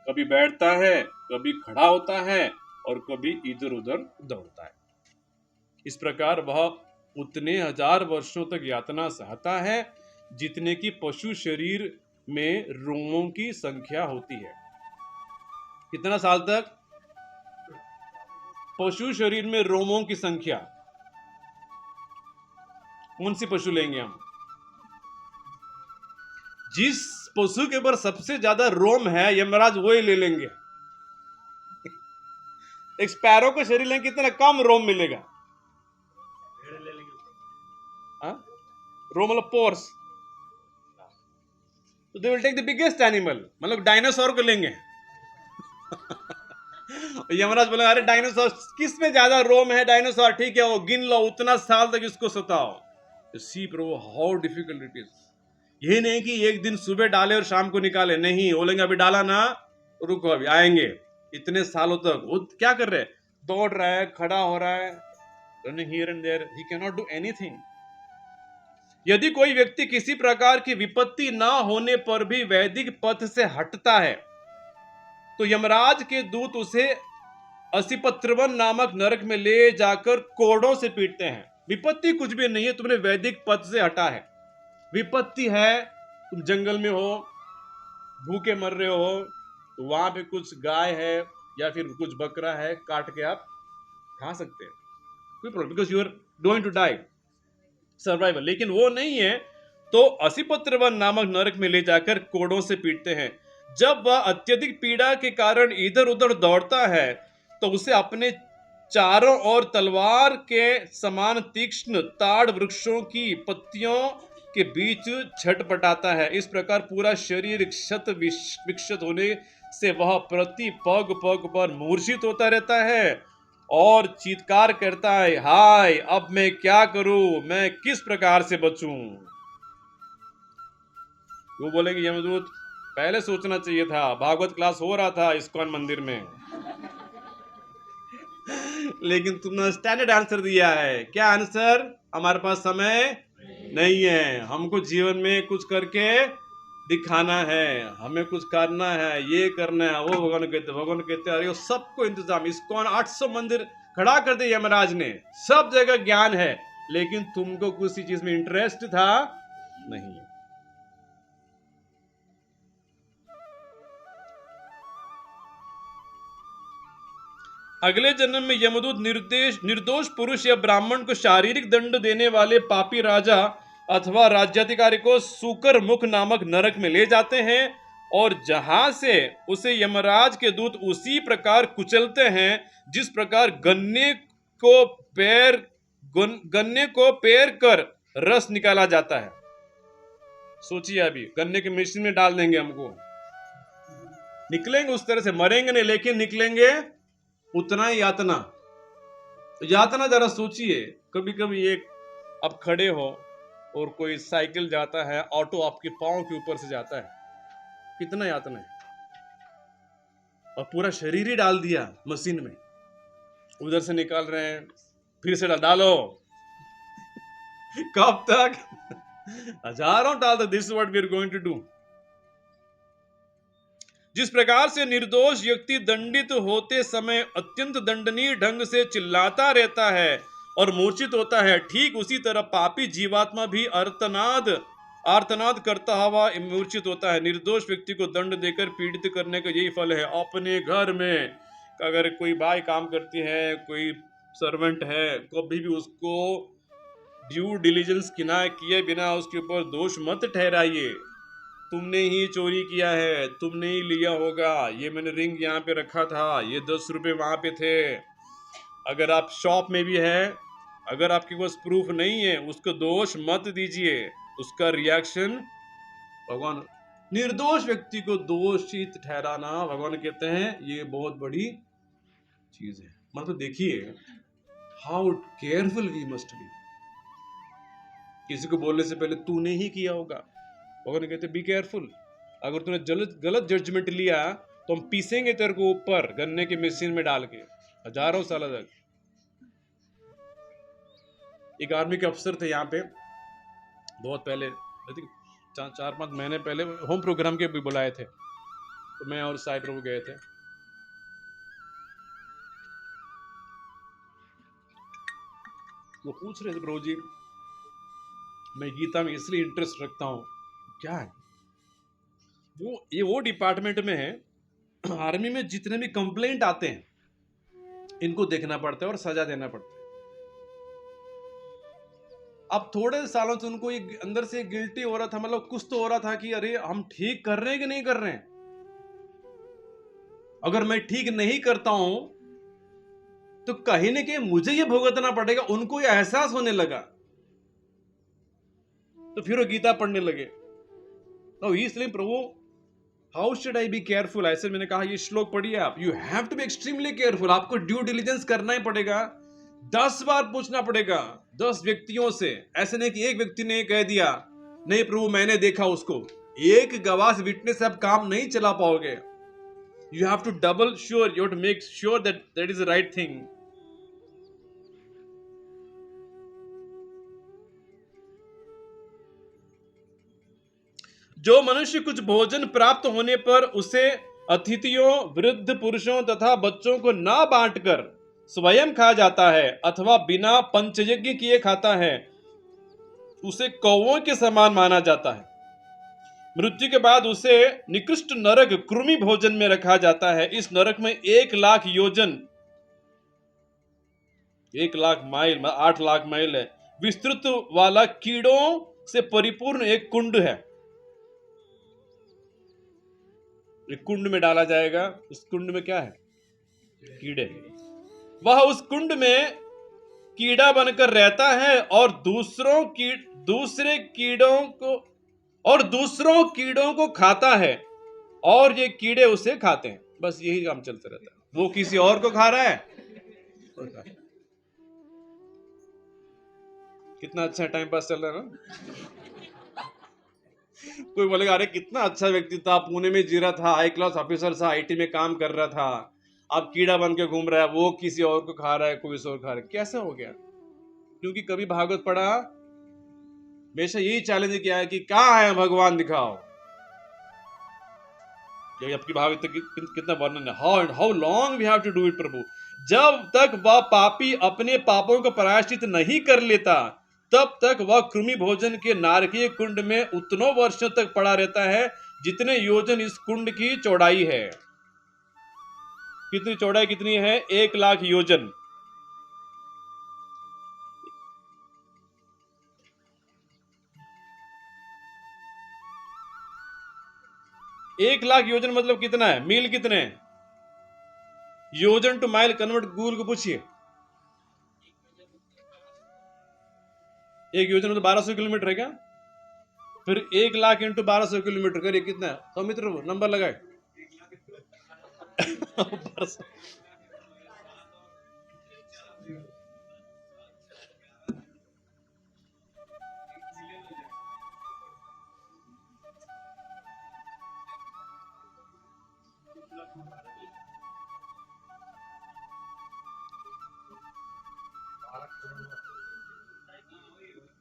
कभी बैठता है, कभी खड़ा होता है और कभी इधर उधर दौड़ता है। इस प्रकार वह उतने 1000 वर्षों तक यातना सहता है जितने की पशु शरीर में रोमों की संख्या होती है। कितना साल तक? पशु शरीर में रोमों की संख्या। कौन सी पशु लेंगे हम? जिस पशु के ऊपर सबसे ज्यादा रोम है यमराज वही ले लेंगे। एक स्पैरो का शरीर लेंगे, कितना कम रोम मिलेगा? रोम मतलब पोर्स, तो they will take the biggest animal, मतलब डायनासोर को लेंगे। यमराज बोले अरे डायनासोर किस में ज्यादा रोम है? डायनासोर, ठीक है वो गिन लो, उतना साल तक इसको सताओ। सी प्रभु हाउ डिफिकल्ट इट इज। ये नहीं कि एक दिन सुबह डाले और शाम को निकाले, नहीं, बोलेंगे अभी डाला ना, रुको अभी आएंगे। इतने सालों तक वो क्या कर रहे हैं? दौड़ रहा है, खड़ा हो रहा है, running here and there, he can not do anything. यदि कोई व्यक्ति किसी प्रकार की विपत्ति ना होने पर भी वैदिक पथ से हटता है तो यमराज के दूत उसे असिपत्रवन नामक नरक में ले जाकर कोड़ों से पीटते हैं। विपत्ति कुछ भी नहीं है, तुमने वैदिक पथ से हटा है। विपत्ति है तुम जंगल में हो, भूखे मर रहे हो, तो वहां पे कुछ गाय है या फिर कुछ बकरा है, काट के आप खा सकते हैं, कोई problem, because you are going to die, survival. लेकिन वो नहीं है तो असिपत्रवन नामक नरक में ले जाकर कोड़ों से पीटते हैं। जब वह अत्यधिक पीड़ा के कारण इधर उधर दौड़ता है तो उसे अपने चारों ओर तलवार के समान तीक्ष्ण ताड़ वृक्षों की पत्तियों के बीच छटपटाता है। इस प्रकार पूरा शरीर क्षत विक्षत होने से वह प्रति पग पग पर मूर्छित होता रहता है और चीत्कार करता है, हाय अब मैं क्या करूं, मैं किस प्रकार से बचूं। वो बोलेंगे यमदूत पहले सोचना चाहिए था, भागवत क्लास हो रहा था इस्कॉन मंदिर में। लेकिन तुमने स्टैंडर्ड आंसर दिया है। क्या आंसर? हमारे पास समय नहीं है, हमको जीवन में कुछ करके दिखाना है, हमें कुछ करना है, ये करना है, वो भगवान कहते अरे सबको इंतजाम, इस्कॉन 800 मंदिर खड़ा कर दे यमराज ने, सब जगह ज्ञान है, लेकिन तुमको किसी चीज में इंटरेस्ट था नहीं। अगले जन्म में यमदूत निर्दोष पुरुष या ब्राह्मण को शारीरिक दंड देने वाले पापी राजा अथवा राज्याधिकारी को सूकर मुख नामक नरक में ले जाते हैं और जहां से उसे यमराज के दूत उसी प्रकार कुचलते हैं जिस प्रकार गन्ने को पेर कर रस निकाला जाता है। सोचिए अभी गन्ने के मशीन में डाल देंगे, हमको निकलेंगे उस तरह से, मरेंगे नहीं लेकिन निकलेंगे उतना ही यातना जरा सोचिए। कभी कभी एक आप खड़े हो और कोई साइकिल जाता है, ऑटो आपके पांव के ऊपर से जाता है, कितना यातना है, और पूरा शरीर ही डाल दिया मशीन में, उधर से निकाल रहे हैं, फिर से डालो। कब तक? हजारों डाल दो। This is what we are going to do. जिस प्रकार से निर्दोष व्यक्ति दंडित होते समय अत्यंत दंडनीय ढंग से चिल्लाता रहता है और मूर्छित होता है, ठीक उसी तरह पापी जीवात्मा भी आर्तनाद आर्तनाद करता हुआ मूर्छित होता है। निर्दोष व्यक्ति को दंड देकर पीड़ित करने का यही फल है। अपने घर में अगर कोई बाई काम करती है, कोई सर्वेंट है, कभी भी उसको ड्यू डिलीजेंस किए बिना उसके ऊपर दोष मत ठहराइए। तुमने ही चोरी किया है, तुमने ही लिया होगा, ये मैंने रिंग यहाँ पे रखा था, ये 10 रुपए वहां पे थे। अगर आप शॉप में भी है, अगर आपके पास प्रूफ नहीं है, उसको दोष मत दीजिए। उसका रिएक्शन भगवान, निर्दोष व्यक्ति को दोषित ठहराना भगवान कहते हैं ये बहुत बड़ी चीज है। मतलब देखिए how careful we must be. किसी को बोलने से पहले तूने ही किया होगा। भगवान कहते बी केयरफुल। अगर तूने गलत जजमेंट लिया तो हम पीसेंगे तेरे को ऊपर गन्ने की मशीन में डाल के हजारों साल तक। एक आर्मी के अफसर थे यहाँ पे, बहुत पहले, 4-5 महीने पहले होम प्रोग्राम के भी बुलाए थे, तो मैं और साई प्रभु गए थे। वो पूछ रहे थे, प्रभु जी मैं गीता में इसलिए इंटरेस्ट रखता हूं, क्या है वो डिपार्टमेंट में है, आर्मी में जितने भी कंप्लेंट आते हैं इनको देखना पड़ता है और सजा देना पड़ता है। अब थोड़े सालों से उनको ये अंदर से गिल्टी हो रहा था, मतलब कुछ तो हो रहा था कि अरे हम ठीक कर रहे हैं कि नहीं कर रहे हैं। अगर मैं ठीक नहीं करता हूं तो कहीं ना कहीं मुझे ये भुगतना पड़ेगा। उनको ये एहसास होने लगा तो फिर वो गीता पढ़ने लगे। तो इसलिए प्रभु how should I be careful, ऐसे मैंने कहा ये श्लोक पढ़िए आप। You have to be extremely careful. आपको ड्यू डिलिजेंस करना ही पड़ेगा, 10 बार पूछना पड़ेगा 10 व्यक्तियों से। ऐसे नहीं कि एक व्यक्ति ने कह दिया नहीं प्रभु मैंने देखा उसको। एक गवाह से, विटनेस से आप काम नहीं चला पाओगे। You have to double sure, you have to make sure that that is the right thing. जो मनुष्य कुछ भोजन प्राप्त होने पर उसे अतिथियों, वृद्ध पुरुषों तथा बच्चों को ना बांटकर स्वयं खा जाता है अथवा बिना पंचयज्ञ किए खाता है, उसे कौवों के समान माना जाता है। मृत्यु के बाद उसे निकृष्ट नरक कृमि भोजन में रखा जाता है। इस नरक में 1,00,000 योजन, 1,00,000 माइल, 8,00,000 माइल है, विस्तृत वाला कीड़ों से परिपूर्ण एक कुंड है। एक कुंड में डाला जाएगा, उस कुंड में क्या है? कीड़े। वह उस कुंड में कीड़ा बनकर रहता है और दूसरों कीड़ों को खाता है और ये कीड़े उसे खाते हैं। बस यही काम चलता रहता है। वो किसी और को खा रहा है। कितना अच्छा टाइम पास चल रहा है ना। कोई बोलेगा अरे कितना अच्छा व्यक्ति था, पुणे में जी रहा था, हाई क्लास ऑफिसर था, आईटी में काम कर रहा था, अब कीड़ा बन के घूम रहा है, वो किसी और को खा रहा है, कोई और खा रहा है। कैसे हो गया? क्योंकि कभी भागवत पढ़ा, हमेशा यही चैलेंज किया है कि कहाँ है भगवान, दिखाओ। ये आपकी भागवत कितना वर्णन है, how long we have to do it प्रभु। जब तक वह पापी अपने पापों का प्रायश्चित नहीं कर लेता तब तक वह कृमि भोजन के नारकीय कुंड में उतनों वर्षों तक पड़ा रहता है जितने योजन इस कुंड की चौड़ाई है। कितनी चौड़ाई कितनी है? 1,00,000 योजन। एक 1,00,000 योजन मतलब कितना है? मील कितने? योजन टू माइल कन्वर्ट गूगल को पूछिए। एक योजन मतलब 1200 किलोमीटर है क्या? फिर 1,00,000 इंटू 1200 किलोमीटर करिए कितना है? तो मित्र नंबर लगाए।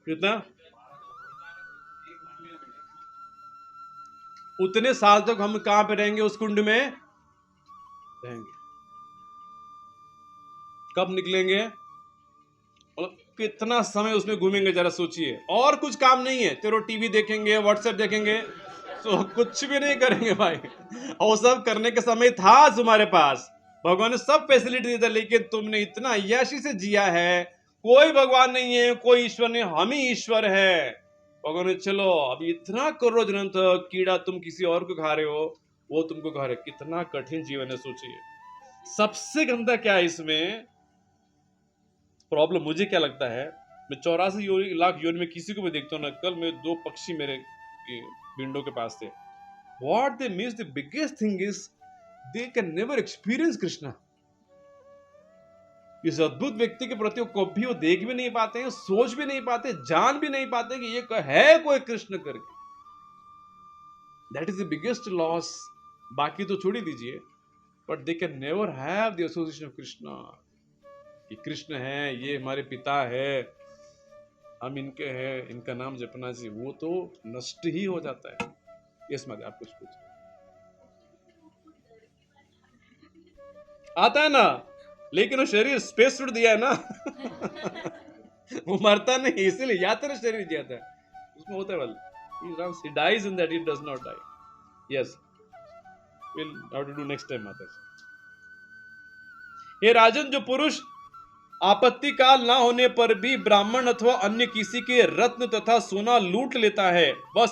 कितना? उतने साल तक हम कहां पे रहेंगे? उस कुंड में रहेंगे। कब निकलेंगे? और कितना समय उसमें घूमेंगे, जरा सोचिए। और कुछ काम नहीं है, चलो टीवी देखेंगे, व्हाट्सएप देखेंगे, तो कुछ भी नहीं करेंगे भाई। और सब करने के समय था तुम्हारे पास, भगवान ने सब फैसिलिटी दी था, लेकिन तुमने इतना अय्याशी से जिया है। कोई भगवान नहीं है, कोई ईश्वर नहीं, हम ही ईश्वर है। भगवान ने चलो अभी इतना करोड़ जन्म तक कीड़ा तुम किसी और को खा रहे हो, वो तुमको खा रहे। कितना कठिन जीवन है, सोचिए। सबसे गंदा क्या है इसमें प्रॉब्लम, मुझे क्या लगता है, मैं 84 लाख योनि में किसी को भी देखता हूँ ना, कल में 2 पक्षी मेरे विंडो के पास थे। What they miss, the biggest thing is they can never experience Krishna. इस अद्भुत व्यक्ति के प्रति कभी वो देख भी नहीं पाते हैं, सोच भी नहीं पाते, जान भी नहीं पाते कि ये है कोई कृष्ण करके। That is the biggest loss. बाकी तो छोड़ ही दीजिए, but they can never have the association of Krishna. ये कृष्ण है, ये हमारे पिता है, हम इनके हैं, इनका नाम जपना चाहिए, वो तो नष्ट ही हो जाता है। यस माते, आप कुछ पूछ आता है ना, लेकिन वो शरीर स्पेस सूट दिया है ना। वो मरता नहीं, इसीलिए यात्रा शरीर दिया था, उसमें होता है वाला he dies in that, he does not die. Yes, we'll have to do next time माता जी। हे राजन, जो पुरुष आपत्ति काल ना होने पर भी ब्राह्मण अथवा अन्य किसी के रत्न तथा सोना लूट लेता है, वह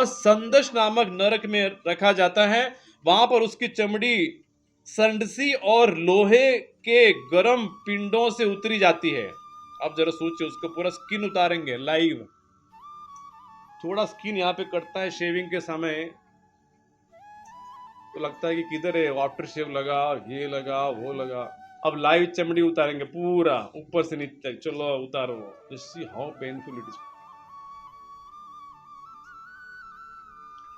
संदश नामक नरक में रखा जाता है। वहां पर उसकी चमड़ी संडसी और लोहे के गर्म पिंडों से उतरी जाती है। अब जरा सोचिए, उसका पूरा स्किन उतारेंगे लाइव। थोड़ा स्किन यहाँ पे कटता है शेविंग के समय, तो लगता है कि किधर है, आफ्टर शेव लगा, ये लगा, वो लगा। अब लाइव चमड़ी उतारेंगे पूरा ऊपर से नीचे तक, चलो उतारो। Just see how painful it is.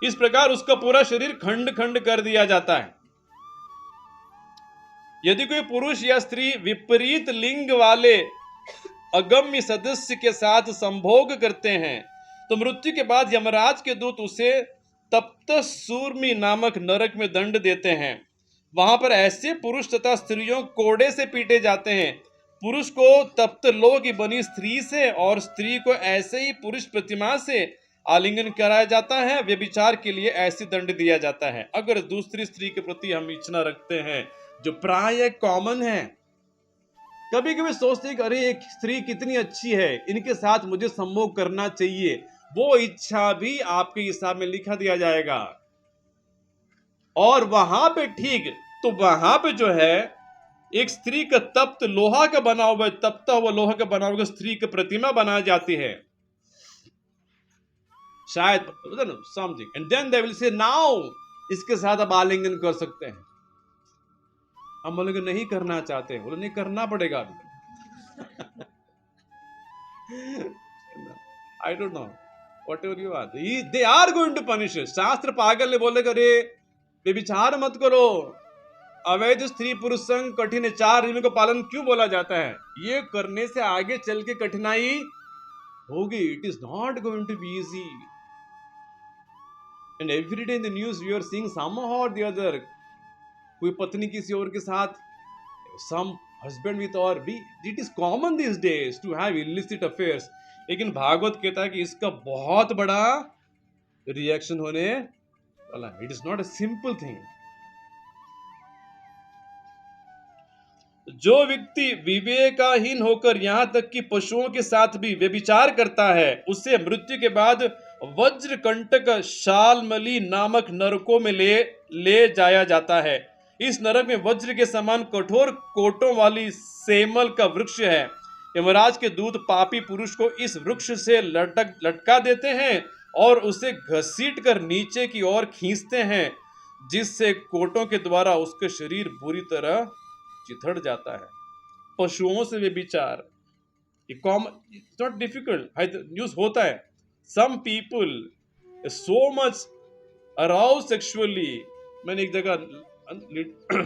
इस प्रकार उसका पूरा शरीर खंड खंड कर दिया जाता है। यदि कोई पुरुष या स्त्री विपरीत लिंग वाले अगम्य सदस्य के साथ संभोग करते हैं, तो मृत्यु के बाद यमराज के दूत उसे तप्त सूर्मी नामक नरक में दंड देते हैं। वहां पर ऐसे पुरुष तथा स्त्रियों कोड़े से पीटे जाते हैं। पुरुष को तप्त लोह की बनी स्त्री से और स्त्री को ऐसे ही पुरुष प्रतिमा से आलिंगन कराया जाता है। व्यभिचार के लिए ऐसे दंड दिया जाता है। अगर दूसरी स्त्री के प्रति हम इच्छा रखते हैं, जो प्राय कॉमन है, कभी कभी सोचते हैं कि अरे एक स्त्री कितनी अच्छी है, इनके साथ मुझे संभोग करना चाहिए, वो इच्छा भी आपके हिसाब में लिखा दिया जाएगा। और वहां पे ठीक, तो वहां पे जो है एक स्त्री का तप्त लोहा का बना हुआ, तप्ता हुआ लोहा का बना हुआ स्त्री की प्रतिमा बनाई जाती है शायद, something, and then they will say now इसके साथ आप आलिंगन कर सकते हैं। हम बोलेंगे नहीं करना चाहते, बोले नहीं करना पड़ेगा अभी। I don't know whatever you are, they are going to punish. शास्त्र पागल ने बोलेगा रे व्यभिचार मत करो, अवैध स्त्री पुरुष संग कठिन 4 नियमों का पालन क्यों बोला जाता है? ये करने से आगे चल के कठिनाई होगी। It is not going to be easy, and every day in the news we are seeing somehow or the other, कोई पत्नी किसी और के साथ, some husband with और भी, it is common these days to have illicit affairs। लेकिन भागवत कहता है कि इसका बहुत बड़ा रिएक्शन होने वाला है। It is not a simple thing. जो व्यक्ति विवेकहीन होकर यहां तक कि पशुओं के साथ भी व्यभिचार करता है, उसे मृत्यु के बाद वज्र कंटक शालमली नामक नरकों में ले जाया जाता है। इस नरक में वज्र के समान कठोर कोटों वाली सेमल का वृक्ष है। यमराज के दूत पापी पुरुष को इस वृक्ष से लटका देते हैं और उसे घसीट कर नीचे की ओर खींचते हैं, जिससे कोटों के द्वारा उसका शरीर बुरी तरह चिथड़ जाता है। पशुओं से व्यभिचार, इट्स नॉट डिफिकल्ट, न्यूज होता है। Some people so much arouse sexually. मैंने एक जगह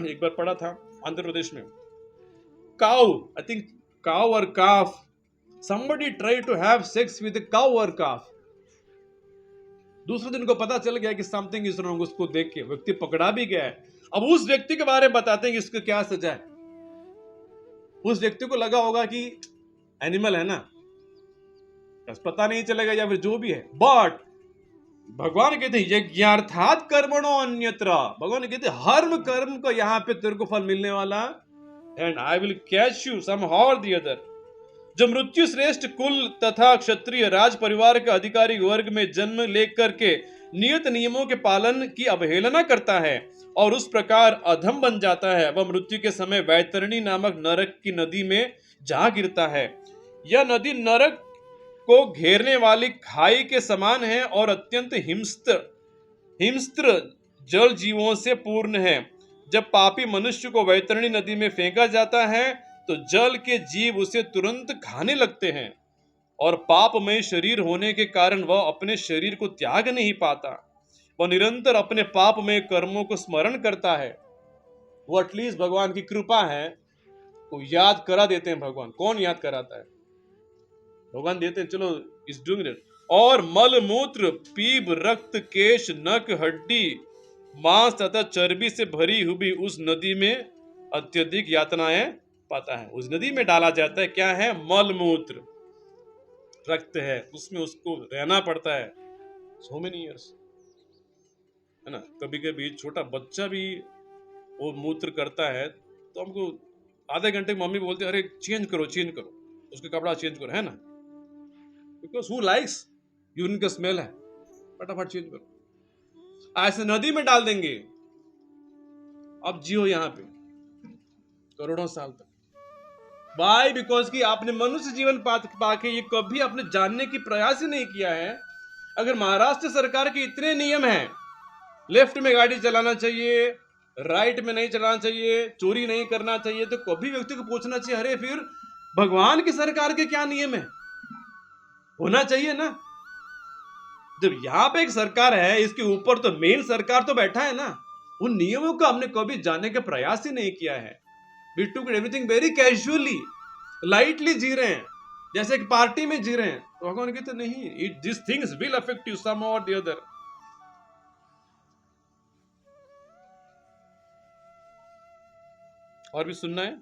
एक बार पढ़ा था आंध्र प्रदेश में, काउ, आई थिंक काउ और काफ, somebody tried to have sex with a cow or calf. दूसरे दिन को पता चल गया कि समथिंग इज रॉन्ग, उसको देख के व्यक्ति पकड़ा भी गया है। अब उस व्यक्ति के बारे में बताते हैं कि इसको क्या सजा है। उस व्यक्ति को लगा होगा कि एनिमल है ना, बस पता नहीं चलेगा या फिर जो भी है। बट भगवान कहते हैं यज्ञार्थात् कर्मणो अन्यत्र, भगवान कहते हैं हर कर्म को यहां पे तेरे को फल मिलने वाला, and I will catch you somehow और द अदर। जो मृत्यु श्रेष्ठ कुल तथा क्षत्रिय राज परिवार के अधिकारी वर्ग में जन्म लेकर के नियत नियमों के पालन की अवहेलना करता है और उस प्रकार अधम बन जाता है, वह मृत्यु के समय वैतरणी नामक नरक की नदी में जा गिरता है। यह नदी नरक को घेरने वाली खाई के समान है और अत्यंत हिंस्त्र जल जीवों से पूर्ण है। जब पापी मनुष्य को वैतरणी नदी में फेंका जाता है तो जल के जीव उसे तुरंत खाने लगते हैं और पापमय शरीर होने के कारण वह अपने शरीर को त्याग नहीं पाता। वह निरंतर अपने पापमय कर्मों को स्मरण करता है। वो एटलीस्ट भगवान की कृपा है, वो याद करा देते हैं। भगवान कौन याद कराता है? भगवान देते हैं, चलो इस डूइंग इट। और मल मूत्र पीप रक्त केश नख हड्डी मांस तथा चर्बी से भरी हुई उस नदी में अत्यधिक यातनाएं पाता है। उस नदी में डाला जाता है, क्या है? मल मूत्र, रक्त है, उसमें उसको रहना पड़ता है so many years, है ना। कभी कभी छोटा बच्चा भी वो मूत्र करता है तो हमको आधे घंटे मम्मी बोलते अरे चेंज करो उसका कपड़ा चेंज करो, है ना, बिकॉज हु लाइक्स यूरिन का स्मेल है, फटाफट चेंज करो। ऐसे नदी में डाल देंगे, अब जियो यहां पे करोड़ों साल तक। वाई? बिकॉज कि आपने मनुष्य जीवन पाके ये कभी आपने जानने की प्रयास ही नहीं किया है। अगर महाराष्ट्र सरकार के इतने नियम हैं, लेफ्ट में गाड़ी चलाना चाहिए, राइट में नहीं चलाना चाहिए, चोरी नहीं करना चाहिए, तो कभी व्यक्ति को पूछना चाहिए अरे फिर भगवान की सरकार के क्या नियम है? होना चाहिए ना। जब यहां पे एक सरकार है, इसके ऊपर तो मेन सरकार तो बैठा है ना, उन नियमों को हमने कभी जानने का प्रयास ही नहीं किया है। We took everything very casually, lightly जी रहे हैं, जैसे एक पार्टी में जी रहे हैं। तो भगवान कहते नहीं, these things will affect you somehow or the other। और भी सुनना है?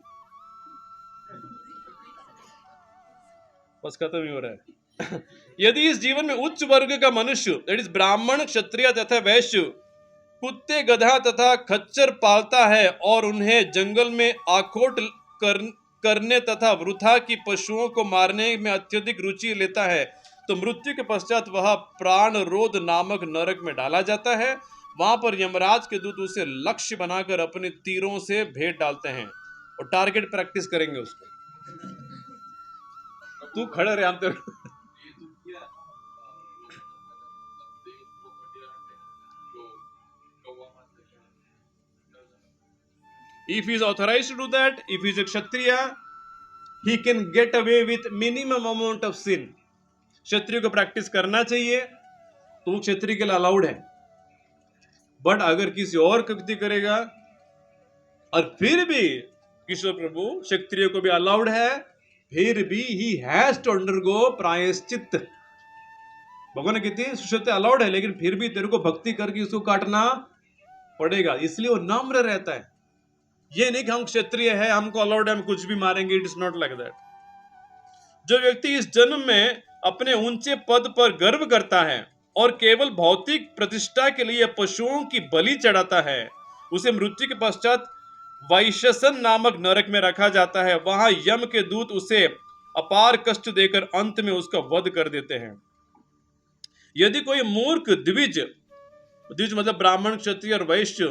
बस खत्म ही हो रहा है। यदि इस जीवन में उच्च वर्ग का मनुष्य, दैट इज ब्राह्मण, क्षत्रिय तथा वैश्य, कुत्ते, गधा तथा खच्चर पालता है और उन्हें जंगल में आखोट करने तथा वृथा की पशुओं को मारने में अत्यधिक रुचि लेता है, तो मृत्यु के पश्चात वह प्राण रोध नामक नरक में डाला जाता है। वहां पर यमराज के दूत उसे लक्ष्य बनाकर अपने तीरों से भेंट डालते हैं और टारगेट प्रैक्टिस करेंगे उसको। तू खड़े रहे, हम तेरे If he is authorized to do that, if he is a Kshatriya, he can get away with minimum amount of sin। क्षत्रिय को प्रैक्टिस करना चाहिए तो वो क्षत्रिय के लिए अलाउड है। बट अगर किसी और व्यक्ति करेगा, और फिर भी किशोर प्रभु क्षत्रिय को भी अलाउड है, फिर भी he has to undergo प्रायश्चित। भगवान कहते हैं सुशक्त अलाउड है, लेकिन फिर भी तेरे को भक्ति करके उसको काटना पड़ेगा। इसलिए वो नम्र रहता है। ये नहीं कि हम क्षत्रिय है, हमको अलाउड है, हम कुछ भी मारेंगे। It is not like that. जो व्यक्ति इस जन्म में अपने ऊंचे पद पर गर्व करता है और केवल भौतिक प्रतिष्ठा के लिए पशुओं की बलि चढ़ाता है, उसे मृत्यु के पश्चात वैशसन नामक नरक में रखा जाता है। वहां यम के दूत उसे अपार कष्ट देकर अंत में उसका वध कर देते हैं। यदि कोई मूर्ख द्विज मतलब ब्राह्मण, क्षत्रिय और वैश्य,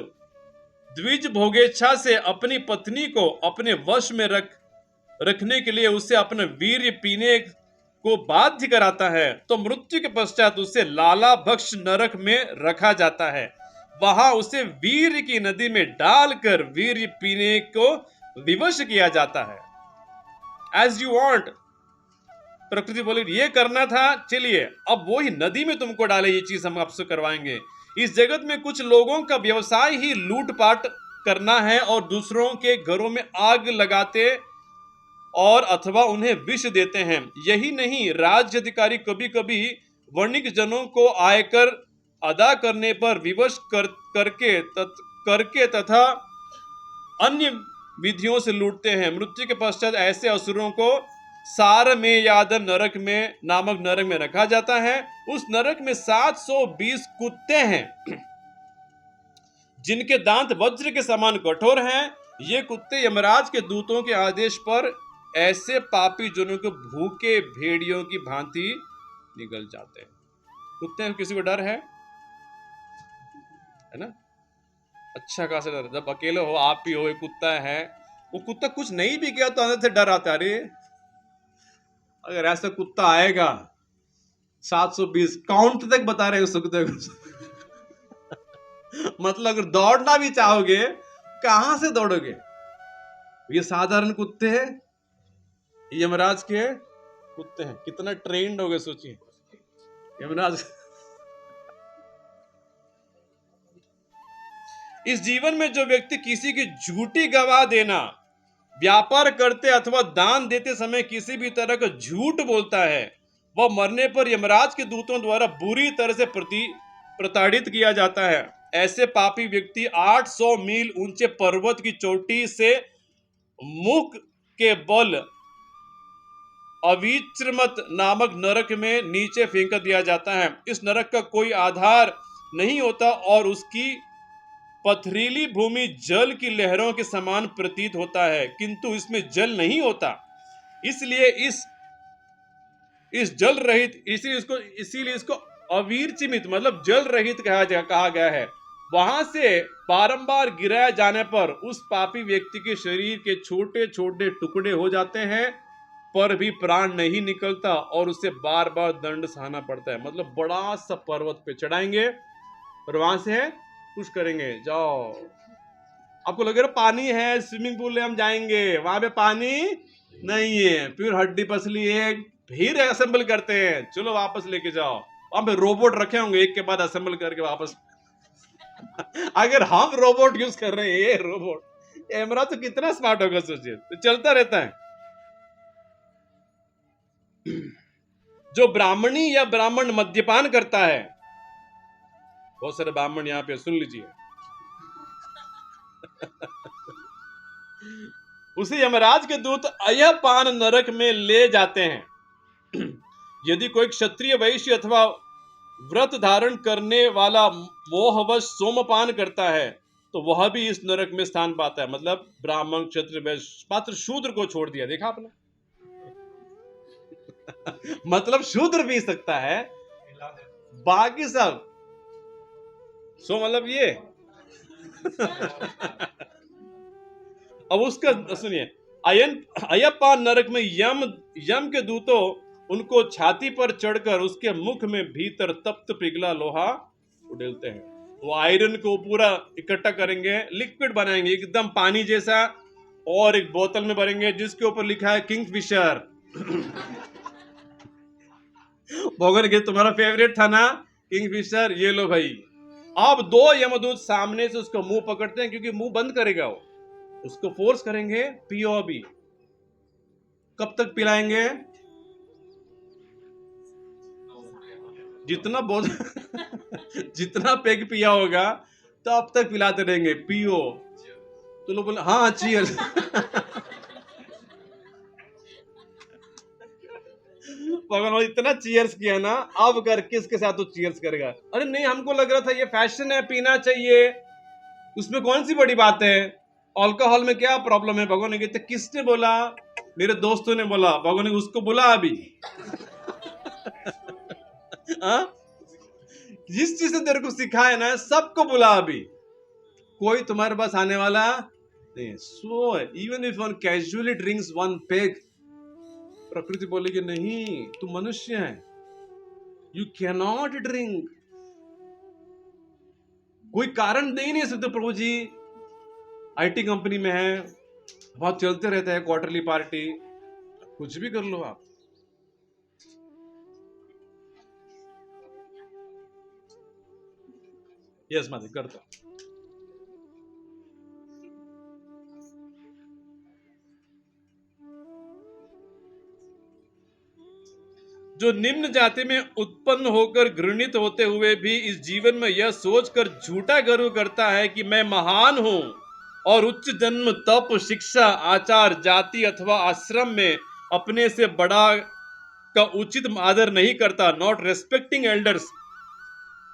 द्विज भोगेच्छा से अपनी पत्नी को अपने वश में रखने के लिए उसे अपना वीर्य पीने को बाध्य कराता है, तो मृत्यु के पश्चात उसे लाला भक्ष नरक में रखा जाता है। वहां उसे वीर्य की नदी में डालकर वीर्य पीने को विवश किया जाता है। As you want. प्रकृति बोली ये करना था, चलिए अब वो ही नदी में तुमको डाले, ये चीज हम आपसे करवाएंगे। इस जगत में कुछ लोगों का व्यवसाय ही लूटपाट करना है और दूसरों के घरों में आग लगाते और अथवा उन्हें विष देते हैं। यही नहीं, राज्य अधिकारी कभी कभी वणिक जनों को आयकर अदा करने पर विवश करके तथा अन्य विधियों से लूटते हैं। मृत्यु के पश्चात ऐसे असुरों को सार में यादन नरक में नामक नरक में रखा जाता है। उस नरक में 720 कुत्ते हैं जिनके दांत वज्र के समान कठोर हैं। ये कुत्ते यमराज के दूतों के आदेश पर ऐसे पापी जनों को भूखे भेड़ियों की भांति निगल जाते हैं। कुत्ते किसी को डर है ना? अच्छा खासा डर। जब अकेले हो, आप भी हो, एक कुत्ता है, वो कुत्ता कुछ नहीं भी किया तो अंदर से डर आता है, अरे अगर ऐसा कुत्ता आएगा 720 काउंट तक बता रहे हैं उस कुत्ते को मतलब अगर दौड़ना भी चाहोगे कहां से दौड़ोगे? ये साधारण कुत्ते हैं, यमराज के कुत्ते हैं। कितना ट्रेंड हो गए सोचिए यमराज। इस जीवन में जो व्यक्ति किसी की झूठी गवाह देना, व्यापार करते अथवा दान देते समय किसी भी तरह का झूठ बोलता है, वह मरने पर यमराज के दूतों द्वारा बुरी तरह से प्रताड़ित किया जाता है। ऐसे पापी व्यक्ति 800 मील ऊंचे पर्वत की चोटी से मुख के बल अविच्रमत नामक नरक में नीचे फेंक दिया जाता है। इस नरक का कोई आधार नहीं होता और उसकी पथरीली भूमि जल की लहरों के समान प्रतीत होता है, किंतु इसमें जल नहीं होता। इसलिए इस जल रहित इसीलिए इसको अवीरचिमित मतलब जल रहित कहा गया है। वहां से बारंबार गिराए जाने पर उस पापी व्यक्ति के शरीर के छोटे छोटे टुकड़े हो जाते हैं, पर भी प्राण नहीं निकलता और उसे बार बार दंड सहना पड़ता है। मतलब बड़ा सा पर्वत पे चढ़ाएंगे और वहां से कुछ करेंगे, जाओ आपको लगे रहा पानी है, स्विमिंग पूल में हम जाएंगे, वहां पे पानी नहीं है, फिर हड्डी पसली है, फिर असेंबल करते हैं, चलो वापस लेके जाओ। वहां पे रोबोट रखे होंगे, एक के बाद असेंबल करके वापस अगर हम रोबोट यूज कर रहे हैं, ये रोबोट एमरा तो कितना स्मार्ट होगा सोचिए, तो चलता रहता है। जो ब्राह्मणी या ब्राह्मण मद्यपान करता है, बहुत सारे ब्राह्मण यहां पे सुन लीजिए उसे यमराज के दूत अयपान नरक में ले जाते हैं। यदि कोई क्षत्रिय वैश्य अथवा व्रत धारण करने वाला मोहवश सोमपान करता है तो वह भी इस नरक में स्थान पाता है। मतलब ब्राह्मण क्षत्रिय वैश्य मात्र शूद्र को छोड़ दिया, देखा आपने मतलब शूद्र पी सकता है, बाकी सब सो मतलब ये अब उसका सुनिए, अयप्पा नरक में यम के दूतों उनको छाती पर चढ़कर उसके मुख में भीतर तप्त पिघला लोहा उड़ेलते हैं। वो आयरन को पूरा इकट्ठा करेंगे, लिक्विड बनाएंगे एकदम पानी जैसा, और एक बोतल में भरेंगे जिसके ऊपर लिखा है किंगफिशर भगवान के तुम्हारा फेवरेट था ना किंगफिशर, ये लो भाई। अब दो यमदूत सामने से उसका मुंह पकड़ते हैं, क्योंकि मुंह बंद करेगा वो, उसको फोर्स करेंगे, पियो अभी। कब तक पिलाएंगे? जितना बोल जितना पेग पिया होगा तो अब तक पिलाते रहेंगे, पियो। तो लोग बोले हाँ चीयर्स भगवान इतना चीयर्स किया ना, अब कर किसके साथ तो चीयर्स करेगा? अरे नहीं, हमको लग रहा था ये फैशन है, पीना चाहिए, उसमें कौन सी बड़ी बात है, अल्कोहल में क्या प्रॉब्लम है? भगवान ने कहते किसने बोला? मेरे दोस्तों ने बोला। भगवान ने उसको बोला अभी जिस चीज से तेरे को सिखाया ना सबको बुला अभी, कोई तुम्हारे पास आने वाला नहीं। So even if one casually drinks one peg, प्रकृति बोलेगी नहीं तू मनुष्य है, यू कैन नॉट ड्रिंक। कोई कारण दे ही नहीं सकते। प्रभु जी आईटी कंपनी में है, बहुत चलते रहता है क्वार्टरली पार्टी, कुछ भी कर लो आप। यस मालिक करता। जो निम्न जाति में उत्पन्न होकर घृणित होते हुए भी इस जीवन में यह सोचकर झूठा गर्व करता है कि मैं महान हूं और उच्च जन्म, तप, शिक्षा, आचार, जाति अथवा आश्रम में अपने से बड़ा का उचित आदर नहीं करता, नॉट रेस्पेक्टिंग एल्डर्स,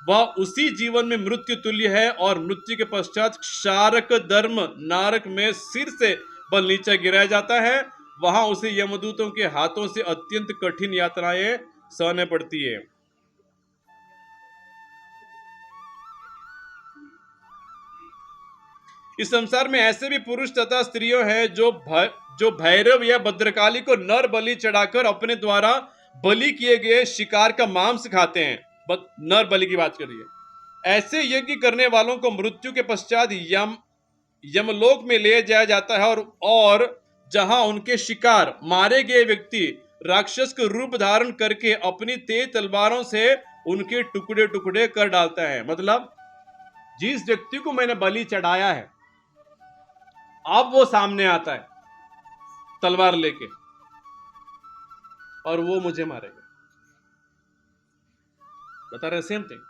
वह उसी जीवन में मृत्यु तुल्य है और मृत्यु के पश्चात क्षारक धर्म नारक में सिर से बल नीचे गिराया जाता है। वहां उसे यमदूतों के हाथों से अत्यंत कठिन यातनाएं सहने पड़ती है। इस संसार में ऐसे भी पुरुष तथा स्त्रियों हैं जो भैरव या भद्रकाली को नर बलि चढ़ाकर अपने द्वारा बलि किए गए शिकार का मांस खाते हैं। नर बलि की बात करिए। ऐसे यज्ञ करने वालों को मृत्यु के पश्चात यमलोक में ले जाया जाता है और जहां उनके शिकार मारे गए व्यक्ति राक्षस का रूप धारण करके अपनी तेज तलवारों से उनके टुकड़े टुकड़े कर डालता है। मतलब जिस व्यक्ति को मैंने बलि चढ़ाया है, अब वो सामने आता है तलवार लेके और वो मुझे मारेगा। बता रहे सेम थिंग।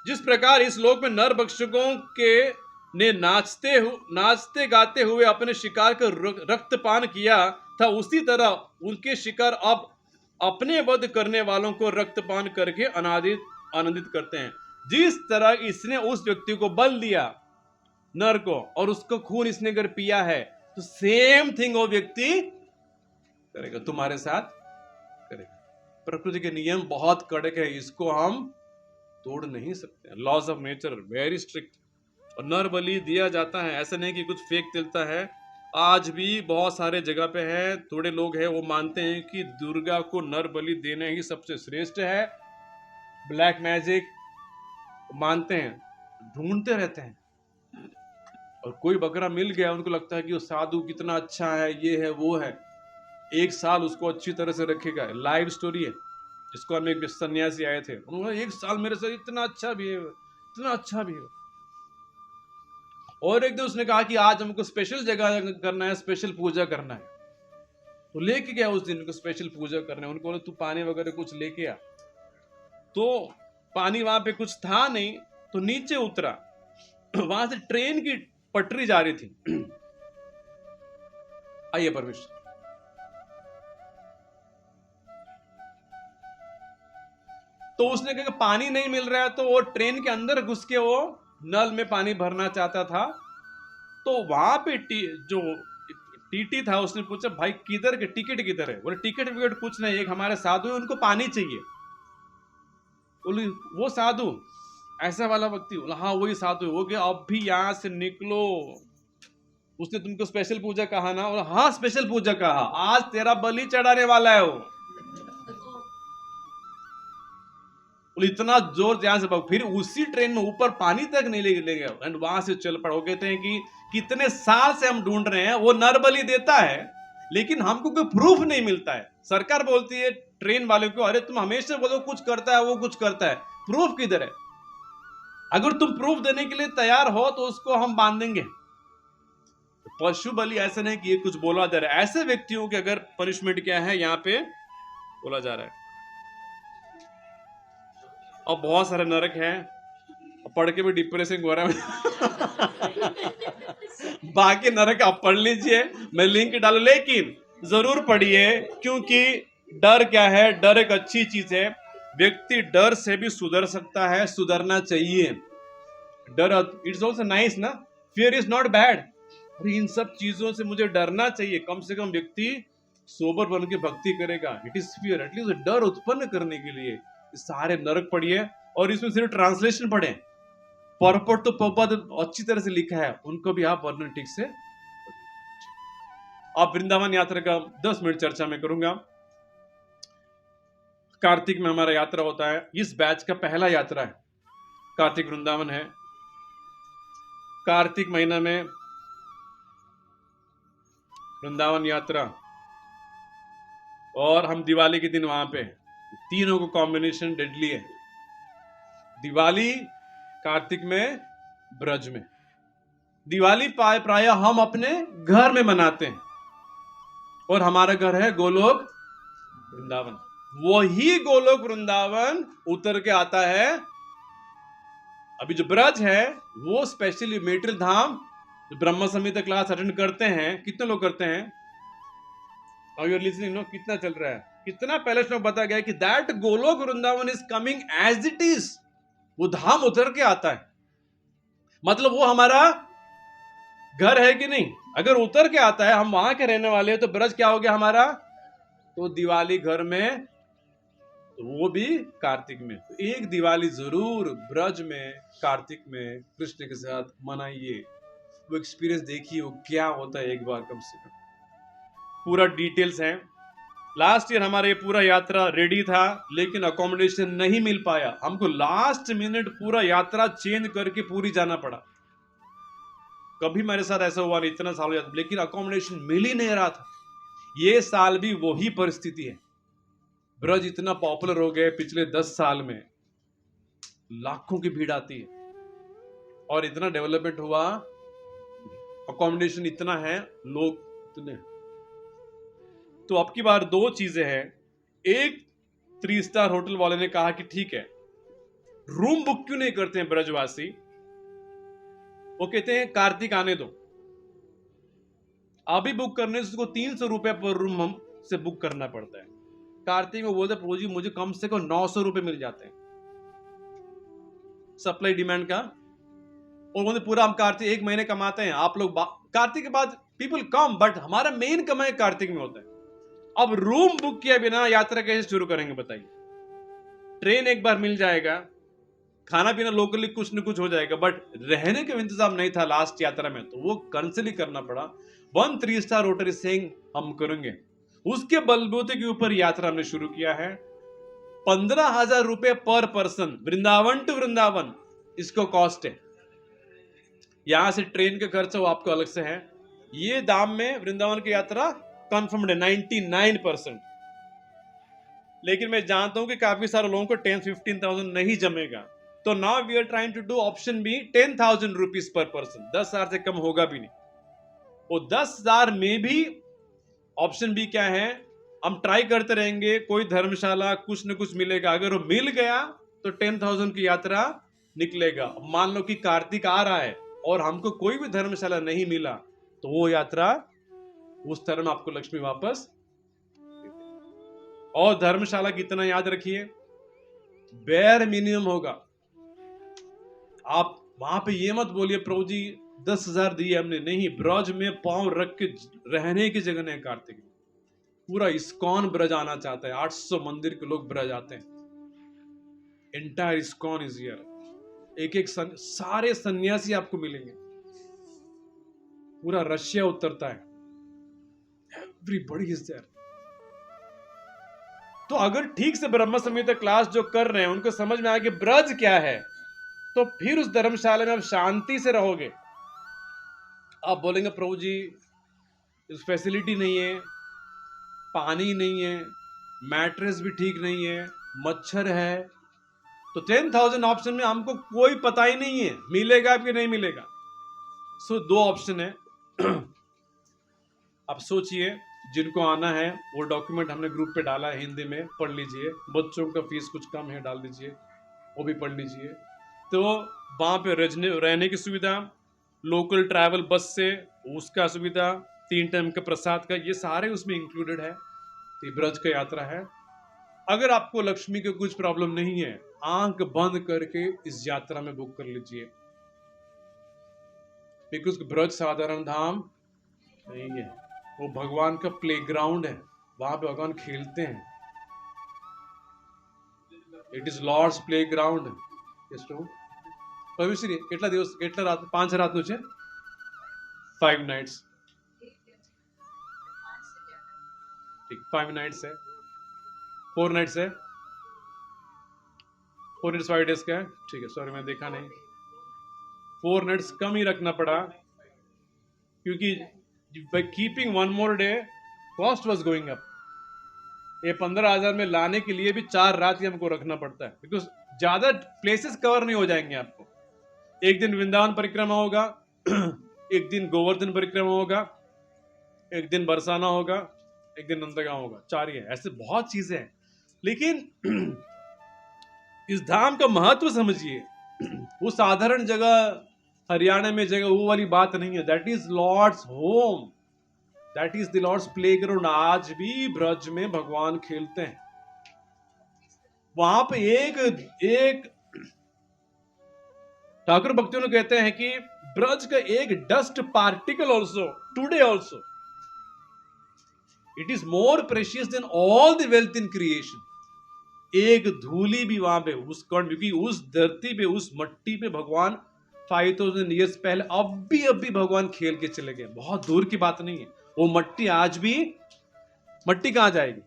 जिस प्रकार इस लोक में नर भक्षकों के ने नाचते गाते हुए अपने शिकार का रक्तपान किया था, उसी तरह उनके शिकार अब अपने वध करने वालों को रक्तपान करके आनंदित करते हैं। जिस तरह इसने उस व्यक्ति को बल दिया नर को और उसको खून इसने अगर पिया है, तो सेम थिंग वो व्यक्ति करेगा, तुम्हारे साथ करेगा। प्रकृति के नियम बहुत कड़क है, इसको हम तोड़ नहीं सकते। Laws of nature very strict. और नर बलि दिया जाता है, ऐसा नहीं कि कुछ फेक चलता है। आज भी बहुत सारे जगह पे है, थोड़े लोग हैं वो मानते हैं कि दुर्गा को नर बलि देना ही सबसे श्रेष्ठ है। ब्लैक मैजिक मानते हैं, ढूंढते रहते हैं, और कोई बकरा मिल गया उनको लगता है कि वो साधु कितना अच्छा है, ये है वो है। एक साल उसको अच्छी तरह से रखेगा। लाइव स्टोरी है। जिसको हम एक सन्यासी आए थे, उन्होंने एक साल मेरे साथ इतना अच्छा बिहेव, इतना अच्छा बिहेव। और एक दिन उसने कहा कि आज हमको स्पेशल जगह करना है, स्पेशल पूजा करना है। तो लेके गया उस दिन को स्पेशल पूजा करने। उनको बोले तू पानी वगैरह कुछ लेके आ। तो पानी वहां पे कुछ था नहीं, तो नीचे उतरा। वहां से ट्रेन की पटरी जा रही थी। आइए परमेश्वर। तो उसने कहा कि पानी नहीं मिल रहा है, तो वो ट्रेन के अंदर घुस के वो नल में पानी भरना चाहता था। तो वहां पे जो टीटी था उसने पूछा भाई किधर के टिकट किधर है? बोले टिकट विकट कुछ नहीं, एक हमारे साधु है उनको पानी चाहिए। बोले वो साधु ऐसा वाला व्यक्ति? बोला हाँ वही साधु। हो गया अब भी यहां से निकलो। उसने तुमको स्पेशल पूजा कहा ना? बोला हाँ स्पेशल पूजा कहा, आज तेरा बलि चढ़ाने वाला है वो। इतना जोर ध्यान से फिर उसी ट्रेन में ऊपर पानी तक नहीं ले गया एंड वहां से चल पड़ा। वो कहते हैं कि कितने साल से हम ढूंढ रहे हैं, वो नर बलि देता है लेकिन हमको कोई प्रूफ नहीं मिलता है। सरकार बोलती है ट्रेन वाले को अरे तुम हमेशा बोलो कुछ करता है वो कुछ करता है, प्रूफ किधर है? अगर तुम प्रूफ देने के लिए तैयार हो तो उसको हम बांध देंगे। पशु बलि ऐसा नहीं कि ये कुछ बोला जा रहा है। ऐसे व्यक्तियों के अगर पनिशमेंट क्या है यहाँ पे बोला जा रहा है। और बहुत सारे नरक हैं, पढ़ के भी डिप्रेशन हो रहा है। बाकी नरक आप पढ़ लीजिए, मैं लिंक डालू, लेकिन जरूर पढ़िए क्योंकि डर क्या है? डर एक अच्छी चीज है। व्यक्ति डर से भी सुधर सकता है, सुधरना चाहिए। डर इट्स ऑल्सो नाइस ना, फियर इज नॉट बैड। अरे इन सब चीजों से मुझे डरना चाहिए। कम से कम व्यक्ति सोबर बन के भक्ति करेगा। इट इज फियर, एटलीस्ट डर उत्पन्न करने के लिए सारे नरक पढ़िए और इसमें सिर्फ ट्रांसलेशन पढ़े। परपट तो पद अच्छी तरह से लिखा है, उनको भी आप वर्णन ठीक से। आप वृंदावन यात्रा का 10 मिनट चर्चा में करूंगा। कार्तिक में हमारा यात्रा होता है, इस बैच का पहला यात्रा है। कार्तिक वृंदावन है, कार्तिक महीना में वृंदावन यात्रा, और हम दिवाली के दिन वहां पे। तीनों को कॉम्बिनेशन डेडली है। दिवाली कार्तिक में, ब्रज में। दिवाली प्राय हम अपने घर में मनाते हैं और हमारा घर है गोलोक वृंदावन, वही गोलोक वृंदावन उतर के आता है। अभी जो ब्रज है वो स्पेशली मेटेरियल धाम, जो ब्रह्म संहिता क्लास अटेंड करते हैं, कितने लोग करते हैं? Now you are listening, no? कितना चल रहा है, कितना पहले श्लोक बताया गया कि that Golok Vrindavan is coming as it is, वो धाम उतर के आता है, मतलब वो हमारा घर है कि नहीं? अगर उतर के आता है, हम वहां के रहने वाले हैं, तो ब्रज क्या हो गया हमारा? तो दिवाली घर में, तो वो भी कार्तिक में, तो एक दिवाली जरूर ब्रज में कार्तिक में कृष्ण के साथ मनाइए, वो एक्सपीरियंस देखिए वो क्या होता है एक बार कम से कम। पूरा डिटेल्स है। लास्ट ईयर हमारा ये पूरा यात्रा रेडी था, लेकिन अकोमोडेशन नहीं मिल पाया, हमको लास्ट मिनट पूरा यात्रा चेंज करके पूरी जाना पड़ा। कभी मेरे साथ ऐसा हुआ नहीं, इतना साल हो जाता, लेकिन अकोमोडेशन मिल ही नहीं रहा था। ये साल भी वही परिस्थिति है। ब्रज इतना पॉपुलर हो गए पिछले 10 साल में, लाखों की भीड़ आती है, और इतना डेवलपमेंट हुआ, अकोमोडेशन इतना है, लोग इतने। तो अब की बार दो चीजें हैं। एक, 3 स्टार होटल वाले ने कहा कि ठीक है, रूम बुक क्यों नहीं करते हैं ब्रजवासी? वो कहते हैं कार्तिक आने दो, अभी बुक करने से उसको 300 रुपए पर रूम हम से बुक करना पड़ता है। कार्तिक में बोलते प्रभु जी मुझे कम से कम 900 रुपए मिल जाते हैं, सप्लाई डिमांड का। और बोलते पूरा हम कार्तिक 1 महीने कमाते हैं, आप लोग कार्तिक के बाद पीपल कम, बट हमारा मेन कमाई कार्तिक में होता है। अब रूम बुक किया बिना यात्रा कैसे शुरू करेंगे बताइए? ट्रेन एक बार मिल जाएगा, खाना पीना लोकली कुछ न कुछ हो जाएगा, बट रहने का इंतजाम नहीं था लास्ट यात्रा में, तो वो कैंसिल ही करना पड़ा। 1 3 स्टार होटल सेइंग हम करेंगे, उसके बलबूते के ऊपर यात्रा हमने शुरू किया है। 15,000 रुपए पर पर्सन, वृंदावन टू वृंदावन इसको कॉस्ट है। यहां से ट्रेन का खर्चा वो आपको अलग से है। ये दाम में वृंदावन की यात्रा कंफर्म्ड है 99%। लेकिन मैं जानता हूं कि काफी सारे लोगों को 10-15,000 नहीं जमेगा, तो now we are trying to do option B 10,000 rupees per person, 10,000 से कम होगा भी नहीं। वो 10,000 में भी ऑप्शन बी क्या है, हम ट्राई करते रहेंगे, कोई धर्मशाला कुछ न कुछ मिलेगा। अगर वो मिल गया तो 10,000 की यात्रा निकलेगा। मान लो कि कार्तिक आ रहा है और हमको कोई भी धर्मशाला नहीं मिला, तो वो यात्रा उस तरह में आपको लक्ष्मी वापस। और धर्मशाला कितना याद रखिए, बेयर मिनिमम होगा। आप वहां पे ये मत बोलिए प्रभु जी 10,000 दिए हमने, नहीं, ब्रज में पांव रख के रहने की जगह नहीं। कार्तिक पूरा इस्कॉन ब्रज आना चाहता है, 800 मंदिर के लोग ब्रज आते हैं, एंटायर इस्कॉन इज हियर। एक सारे सन्यासी आपको मिलेंगे, पूरा रशिया उतरता है, एवरीबॉडी इज देयर। तो अगर ठीक से ब्रह्म संहिता क्लास जो कर रहे हैं उनको समझ में आया कि ब्रज क्या है, तो फिर उस धर्मशाला में आप शांति से रहोगे। आप बोलेंगे प्रभु जी इस फैसिलिटी नहीं है, पानी नहीं है, मैट्रेस भी ठीक नहीं है, मच्छर है, तो 10,000 ऑप्शन में हमको कोई पता ही नहीं है मिलेगा कि नहीं मिलेगा। सो 2 ऑप्शन है। आप सोचिए, जिनको आना है वो डॉक्यूमेंट हमने ग्रुप पे डाला है, हिंदी में पढ़ लीजिए। बच्चों का फीस कुछ कम है, डाल दीजिए, वो भी पढ़ लीजिए। तो वहां पे रहने की सुविधा, लोकल ट्रैवल बस से उसका सुविधा, 3 टाइम का प्रसाद का, ये सारे उसमें इंक्लूडेड है। तो ब्रज का यात्रा है। अगर आपको लक्ष्मी की कुछ प्रॉब्लम नहीं है, आंख बंद करके इस यात्रा में बुक कर लीजिए, बिकॉज ब्रज साधारण धाम नहीं है, वो भगवान का प्लेग्राउंड है, वहां पे भगवान खेलते हैं। It is lord's playground. કેટલા દિવસ, કેટલા રાત, 5 રાતનું છે, 5 नाइट्स, ठीक, 5 नाइट्स है, 4 नाइट्स है, 4 नाइट्स 5 डेज का है, ठीक है। सॉरी मैं देखा नहीं, 4 नाइट्स कम ही रखना पड़ा, क्योंकि by keeping one more day cost was going up। ये 15,000 में लाने के लिए भी 4 रात ही हमको रखना पड़ता है, बिकॉज ज्यादा प्लेसेस कवर नहीं हो जाएंगे आपको। एक दिन वृंदावन परिक्रमा होगा, एक दिन गोवर्धन परिक्रमा होगा, एक दिन बरसाना होगा, एक दिन नंदगांव होगा, 4 ही है, ऐसे बहुत चीजें हैं। लेकिन इस धाम का महत्व समझिए। वो साधारण जगह हरियाणा में जगह वो वाली बात नहीं है। That is lord's home, that is the lord's playground. आज भी ब्रज में भगवान खेलते हैं। वहां पे एक ठाकुर भक्तियों ने कहते हैं कि ब्रज का एक dust particle also today also it is more precious than all the wealth in creation. एक धूली भी वहां पे उस कण, क्योंकि उस धरती पे, उस मट्टी पे भगवान 5000 ईयर्स पहले अब भी भगवान खेल के चले गए। बहुत दूर की बात नहीं है। वो मट्टी आज भी, मट्टी कहां जाएगी?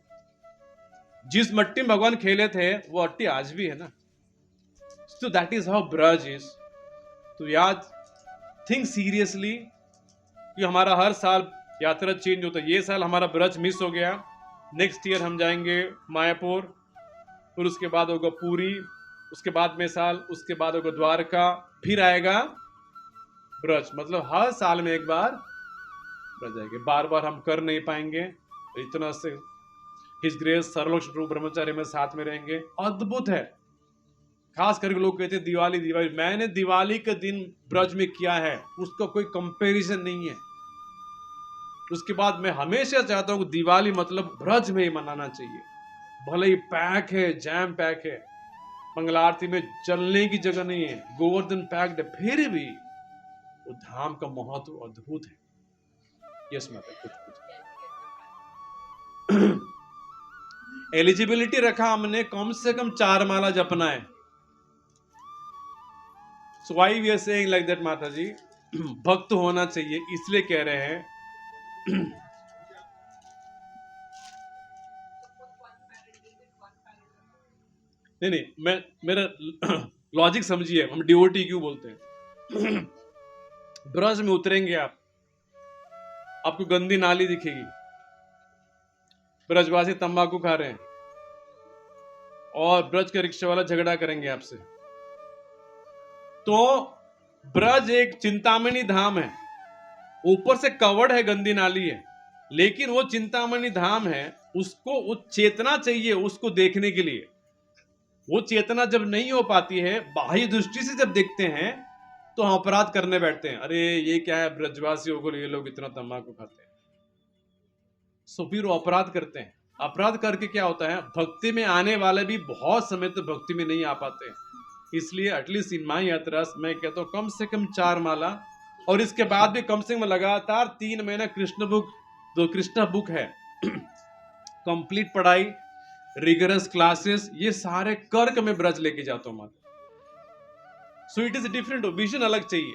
जिस मट्टी में भगवान खेले थे वो मट्टी आज भी है ना। So that is how Braj is। तो याद, थिंक सीरियसली कि हमारा हर साल यात्रा चेंज होता है। ये साल हमारा ब्रज मिस हो गया, नेक्स्ट ईयर हम जाएंगे मायापुर, फिर उसके बाद होगा पूरी, उसके बाद में साल, उसके बाद होगा द्वारका, फिर आएगा ब्रज। मतलब हर साल में एक बार ब्रज आएंगे। बार बार हम कर नहीं पाएंगे, इतना से हिज ग्रेस सर्वलोक ब्रह्मचारी में साथ में रहेंगे। अद्भुत है। खास करके लोग कहते हैं दिवाली दिवाली, मैंने दिवाली के दिन ब्रज में किया है, उसका कोई कंपैरिजन नहीं है। उसके बाद मैं हमेशा चाहता हूं कि दिवाली मतलब ब्रज में ही मनाना चाहिए। भले ही पैक है, जैम पैक है, मंगला आरती में चलने की जगह नहीं है, गोवर्धन पैक्ड है, फिर भी वो धाम का महत्व अद्भुत है। यस माता, कुछ एलिजिबिलिटी रखा हमने, कम से कम 4 माला जपना है। So why we are saying like that माता जी? भक्त होना चाहिए, इसलिए कह रहे हैं। नहीं, मैं मेरा लॉजिक समझिए, हम डिवोटी क्यों बोलते हैं। ब्रज में उतरेंगे आप, आपको गंदी नाली दिखेगी, ब्रजवासी तंबाकू खा रहे हैं और ब्रज के रिक्शा वाला झगड़ा करेंगे आपसे। तो ब्रज एक चिंतामणि धाम है, ऊपर से कवर्ड है, गंदी नाली है, लेकिन वो चिंतामणि धाम है। उसको वो चेतना चाहिए उसको देखने के लिए। वो चेतना जब नहीं हो पाती है, बाह्य दृष्टि से जब देखते हैं तो हम अपराध करने बैठते हैं। अरे ये क्या है, ब्रजवासियों को ये लोग इतना तंबाकू खाते हैं। सो फिर वो अपराध करते हैं। अपराध करके क्या होता है, भक्ति में आने वाले भी बहुत समय तक भक्ति में नहीं आ पाते हैं। इसलिए एटलीस्ट इन माई यात्रा मैं कहता हूँ कम से कम 4 माला, और इसके बाद भी कम से कम लगातार 3 महीना कृष्ण बुक, जो कृष्ण बुक है कंप्लीट पढ़ाई, रिगरस क्लासेस, ये सारे करके मैं ब्रज लेके जाता हूँ माता। So it is different, vision अलग चाहिए।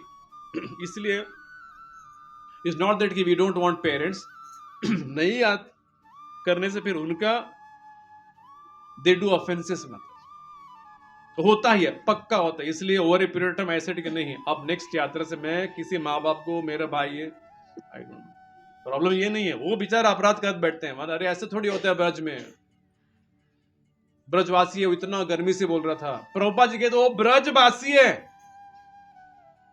इसलिए इट्स नॉट दैट कि वी डोंट वांट पेरेंट्स, नहीं याद करने से फिर उनका दे डू ऑफेंसेस मत होता ही है, पक्का होता है। इसलिए ओवर ए पीरियड टाइम ऐसे कि नहीं अब नेक्स्ट यात्रा से मैं किसी माँ बाप को, मेरा भाई है, आई डोंट नो, प्रॉब्लम ये नहीं है। वो बेचारा अपराध कर बैठते हैं, अरे ऐसे थोड़ी होता है ब्रज में, ब्रजवासी है, वो इतना गर्मी से बोल रहा था। प्रभुपाद जी कहते वो ब्रजवासी है,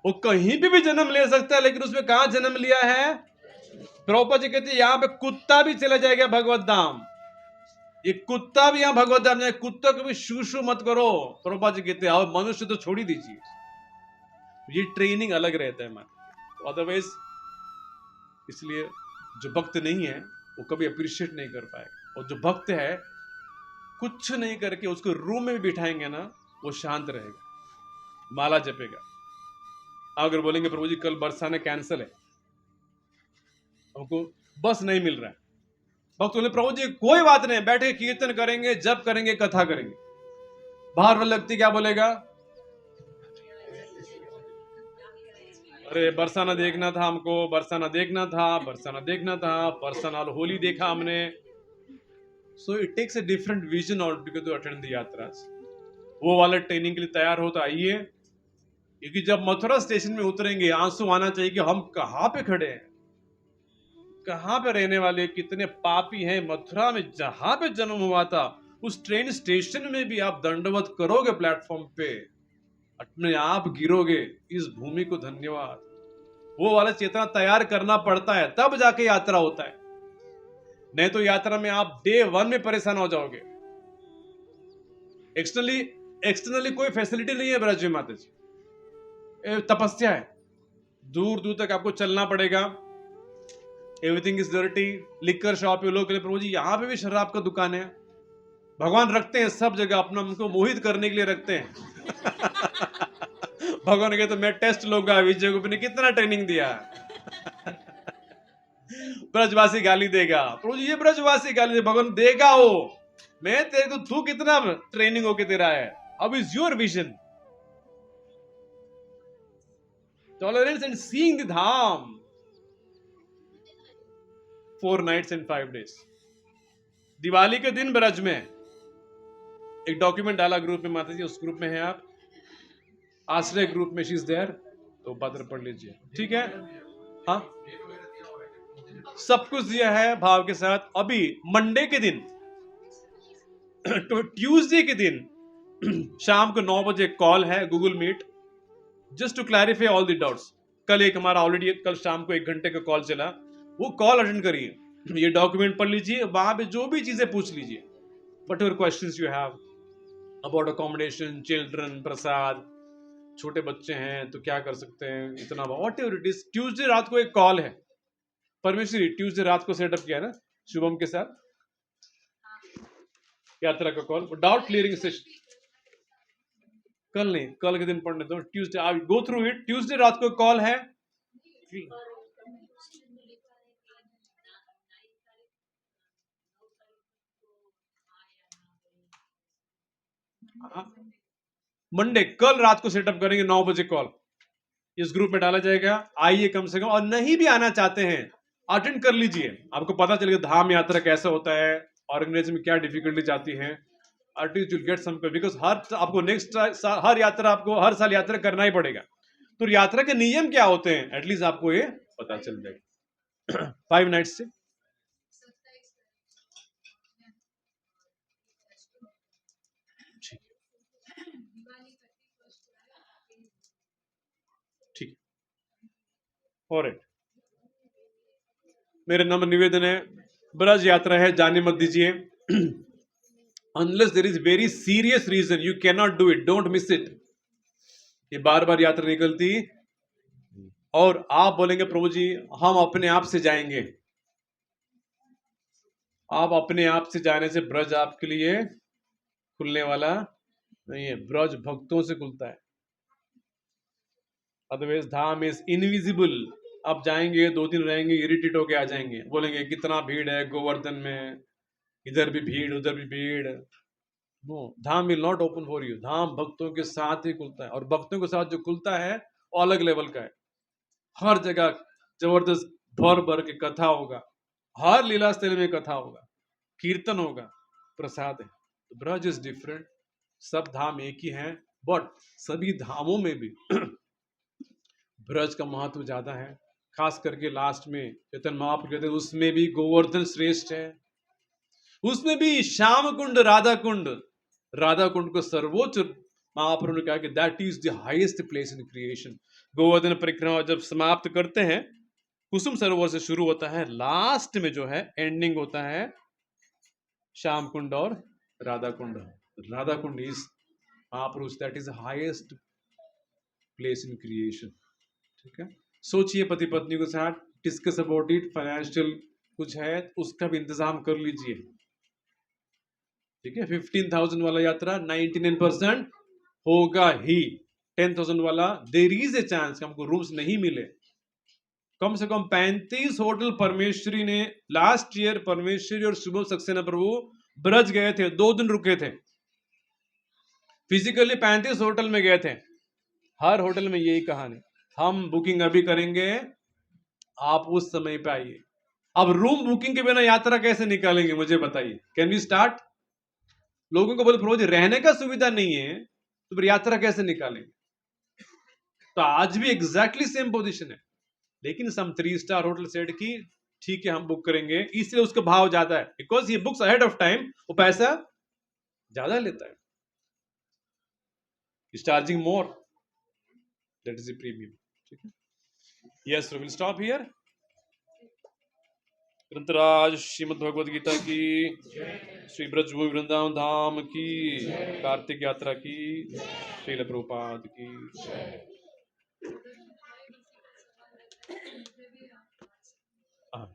वो कहीं भी जन्म ले सकता है, लेकिन उसमें कहां जन्म लिया है? प्रभुपाद जी कहते यहां पे कुत्ता भी चला जाएगा भगवत धाम, ये कुत्ता भी यहां भगवत धाम जाए, कुत्ता को भी शू मत करो। प्रभुपाद जी कहते हैं मनुष्य तो छोड़ ही दीजिए। ये ट्रेनिंग अलग रहता है मान, अदरवाइज इसलिए जो भक्त नहीं है वो कभी अप्रिशिएट नहीं कर पाएगा, और जो भक्त है कुछ नहीं करके उसको रूम में भी बिठाएंगे ना, वो शांत रहेगा, माला जपेगा। अगर बोलेंगे प्रभु जी कल बरसाने कैंसिल है, हमको बस नहीं मिल रहा है, भक्त बोले प्रभु जी कोई बात नहीं, बैठे कीर्तन करेंगे, जप करेंगे, कथा करेंगे। बाहर वाला व्यक्ति क्या बोलेगा? अरे बरसाना देखना था हमको, बरसाना देखना था, बरसाना देखना था, बरसाना होली देखा हमने। So it takes a different vision और टू अटेंड द यात्रा। वो वाला ट्रेनिंग के लिए तैयार हो तो आइए, क्योंकि जब मथुरा स्टेशन में उतरेंगे आंसू आना चाहिए कि हम कहां पे खड़े हैं, कहां पे रहने वाले, कितने पापी हैं। मथुरा में जहां पे जन्म हुआ था उस ट्रेन स्टेशन में भी आप दंडवत करोगे, प्लेटफॉर्म पे अपने आप गिरोगे, इस भूमि को धन्यवाद। वो वाला चेतना तैयार करना पड़ता है, तब जाके यात्रा होता है। नहीं तो यात्रा में आप डे 1 में परेशान हो जाओगे। एक्सटर्नली एक्सटर्नली कोई फैसिलिटी नहीं है ब्रज में माता जी, तपस्या है, दूर दूर तक आपको चलना पड़ेगा। Everything is dirty. Liquor shop है, लोग के लिए प्रभु जी यहाँ पे भी शराब का दुकान है। भगवान रखते हैं सब जगह, अपना हमको मोहित करने के लिए रखते हैं। भगवान कहते तो मैं टेस्ट लूंगा विजय गुप्त ने कितना ट्रेनिंग दिया। ब्रजवासी गाली देगा, प्रभु जी ये ब्रजवासी गाली दे, भगवान देगा वो, मैं तेरे को तू कितना ट्रेनिंग होके तेरा है, अब is your vision. Tolerance and seeing the Dham 4 nights and 5 days। Diwali के दिन ब्रज में एक डॉक्यूमेंट डाला ग्रुप में माता जी, उस ग्रुप में है आप, आश्रय ग्रुप में शी इज देयर, तो पत्र पढ़ लीजिए, ठीक है। हाँ सब कुछ दिया है भाव के साथ। अभी मंडे के दिन तो ट्यूसडे के दिन शाम को 9 बजे कॉल है Google Meet, just to clarify all the doubts. कल एक हमारा ऑलरेडी कल शाम को 1 घंटे का कॉल चला, वो कॉल अटेंड करिए, ये डॉक्यूमेंट पढ़ लीजिए, वहां पे जो भी चीजें पूछ लीजिए, whatever questions you have about accommodation, children, prasad, छोटे बच्चे हैं तो क्या कर सकते हैं, इतना whatever it is. Tuesday रात को एक कॉल है, परमेश्वरी ट्यूसडे रात को सेटअप किया ना शुभम के साथ, यात्रा का कॉल, डाउट क्लियरिंग सेशन। कल नहीं, कल के दिन पढ़ने दो, Tuesday I go through it. Tuesday रात को कॉल है, मंडे कल रात को सेटअप करेंगे 9 बजे कॉल, इस ग्रुप में डाला जाएगा, आइए कम से कम, और नहीं भी आना चाहते हैं अटेंड कर लीजिए, आपको पता चलेगा धाम यात्रा कैसा होता है, ऑर्गेनाइजेशन में क्या डिफिकल्टी आती है, at least you get some, because हर आपको नेक्स्ट हर यात्रा आपको हर साल यात्रा करना ही पड़ेगा, तो यात्रा के नियम क्या होते हैं एटलीस्ट आपको ये पता चल जाएगा। 5 नाइट्स से ठीक, ऑलराइट। मेरे नम्र निवेदन है, ब्रज यात्रा है, जाने मत दीजिए, unless there is very serious reason you cannot do it, don't miss it। ये बार बार यात्रा निकलती और आप बोलेंगे प्रभु जी हम अपने आप से जाएंगे, आप अपने आप से जाने से ब्रज आपके लिए खुलने वाला नहीं है, ब्रज भक्तों से खुलता है, अदरवाइज धाम इज इनविजिबल। आप जाएंगे 2 दिन रहेंगे, इरिटेट होके आ जाएंगे, बोलेंगे कितना भीड़ है गोवर्धन में, इधर भी भीड़ उधर भी भीड़। No, Dham will not open for you, धाम भक्तों के साथ ही खुलता है, और भक्तों के साथ जो खुलता है वो अलग लेवल का है। हर जगह जबरदस्त भर भर के कथा होगा, हर लीला स्थल में कथा होगा, कीर्तन होगा, प्रसाद है। तो ब्रज इज डिफरेंट, सब धाम एक ही हैं, बट सभी धामों में भी ब्रज का महत्व ज्यादा है, खास करके लास्ट में चैतन्य महाप्रभु कहते हैं उसमें भी गोवर्धन श्रेष्ठ है, उसमें भी श्याम कुंड राधा कुंड, राधा कुंड को सर्वोच्च महाप्रभु ने कहा कि that is the highest place in creation. Govardhan परिक्रमा जब समाप्त करते हैं, कुसुम सरोवर से शुरू होता है, लास्ट में जो है एंडिंग होता है श्याम कुंड और Radha Kund. Radha Kund is Mahaprabhu, that is the highest place in creation. ठीक है, सोचिए पति पत्नी के साथ, डिस्कस अबाउट इट, फाइनेंशियल कुछ है उसका भी इंतजाम कर लीजिए। ठीक है, 15,000 वाला यात्रा 99% होगा ही, 10,000 वाला देयर इज ए चांस हमको रूम्स नहीं मिले। कम से कम 35 होटल परमेश्वरी ने लास्ट ईयर, परमेश्वरी और शुभम सक्सेना प्रभु ब्रज गए थे, 2 दिन रुके थे, फिजिकली 35 होटल में गए थे, हर होटल में यही कहानी, हम बुकिंग अभी करेंगे आप उस समय पे आइए। अब रूम बुकिंग के बिना यात्रा कैसे निकालेंगे मुझे बताइए, कैन वी स्टार्ट? लोगों को बोले प्रभु जी रहने का सुविधा नहीं है तो फिर यात्रा कैसे निकालेंगे? तो आज भी एग्जैक्टली सेम पोजीशन है, लेकिन सम 3 स्टार होटल सेट की ठीक है हम बुक करेंगे, इसलिए उसका भाव ज्यादा है, बिकॉज ये बुक्स अहेड ऑफ टाइम, वो पैसा ज्यादा लेता है, is charging more, that is the premium. ठीक है, yes we will stop here. ग्रंथराज श्रीमद् भगवद गीता की, श्री ब्रजभूमि वृंदावन धाम की, कार्तिक यात्रा की, श्रील प्रभुपाद की।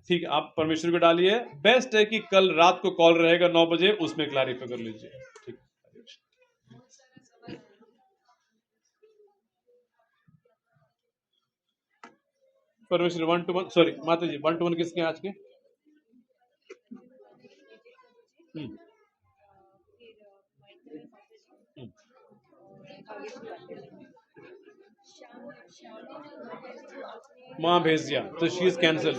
ठीक है, आप परमेश्वर को डालिए। बेस्ट है कि कल रात को कॉल रहेगा 9 बजे, उसमें क्लैरिफाई कर लीजिए। ठीक, परमेश्वर 1 to 1, सॉरी माता जी 1 to 1 किसके हैं आज के? माँ भेज दिया तो शी इज कैंसल।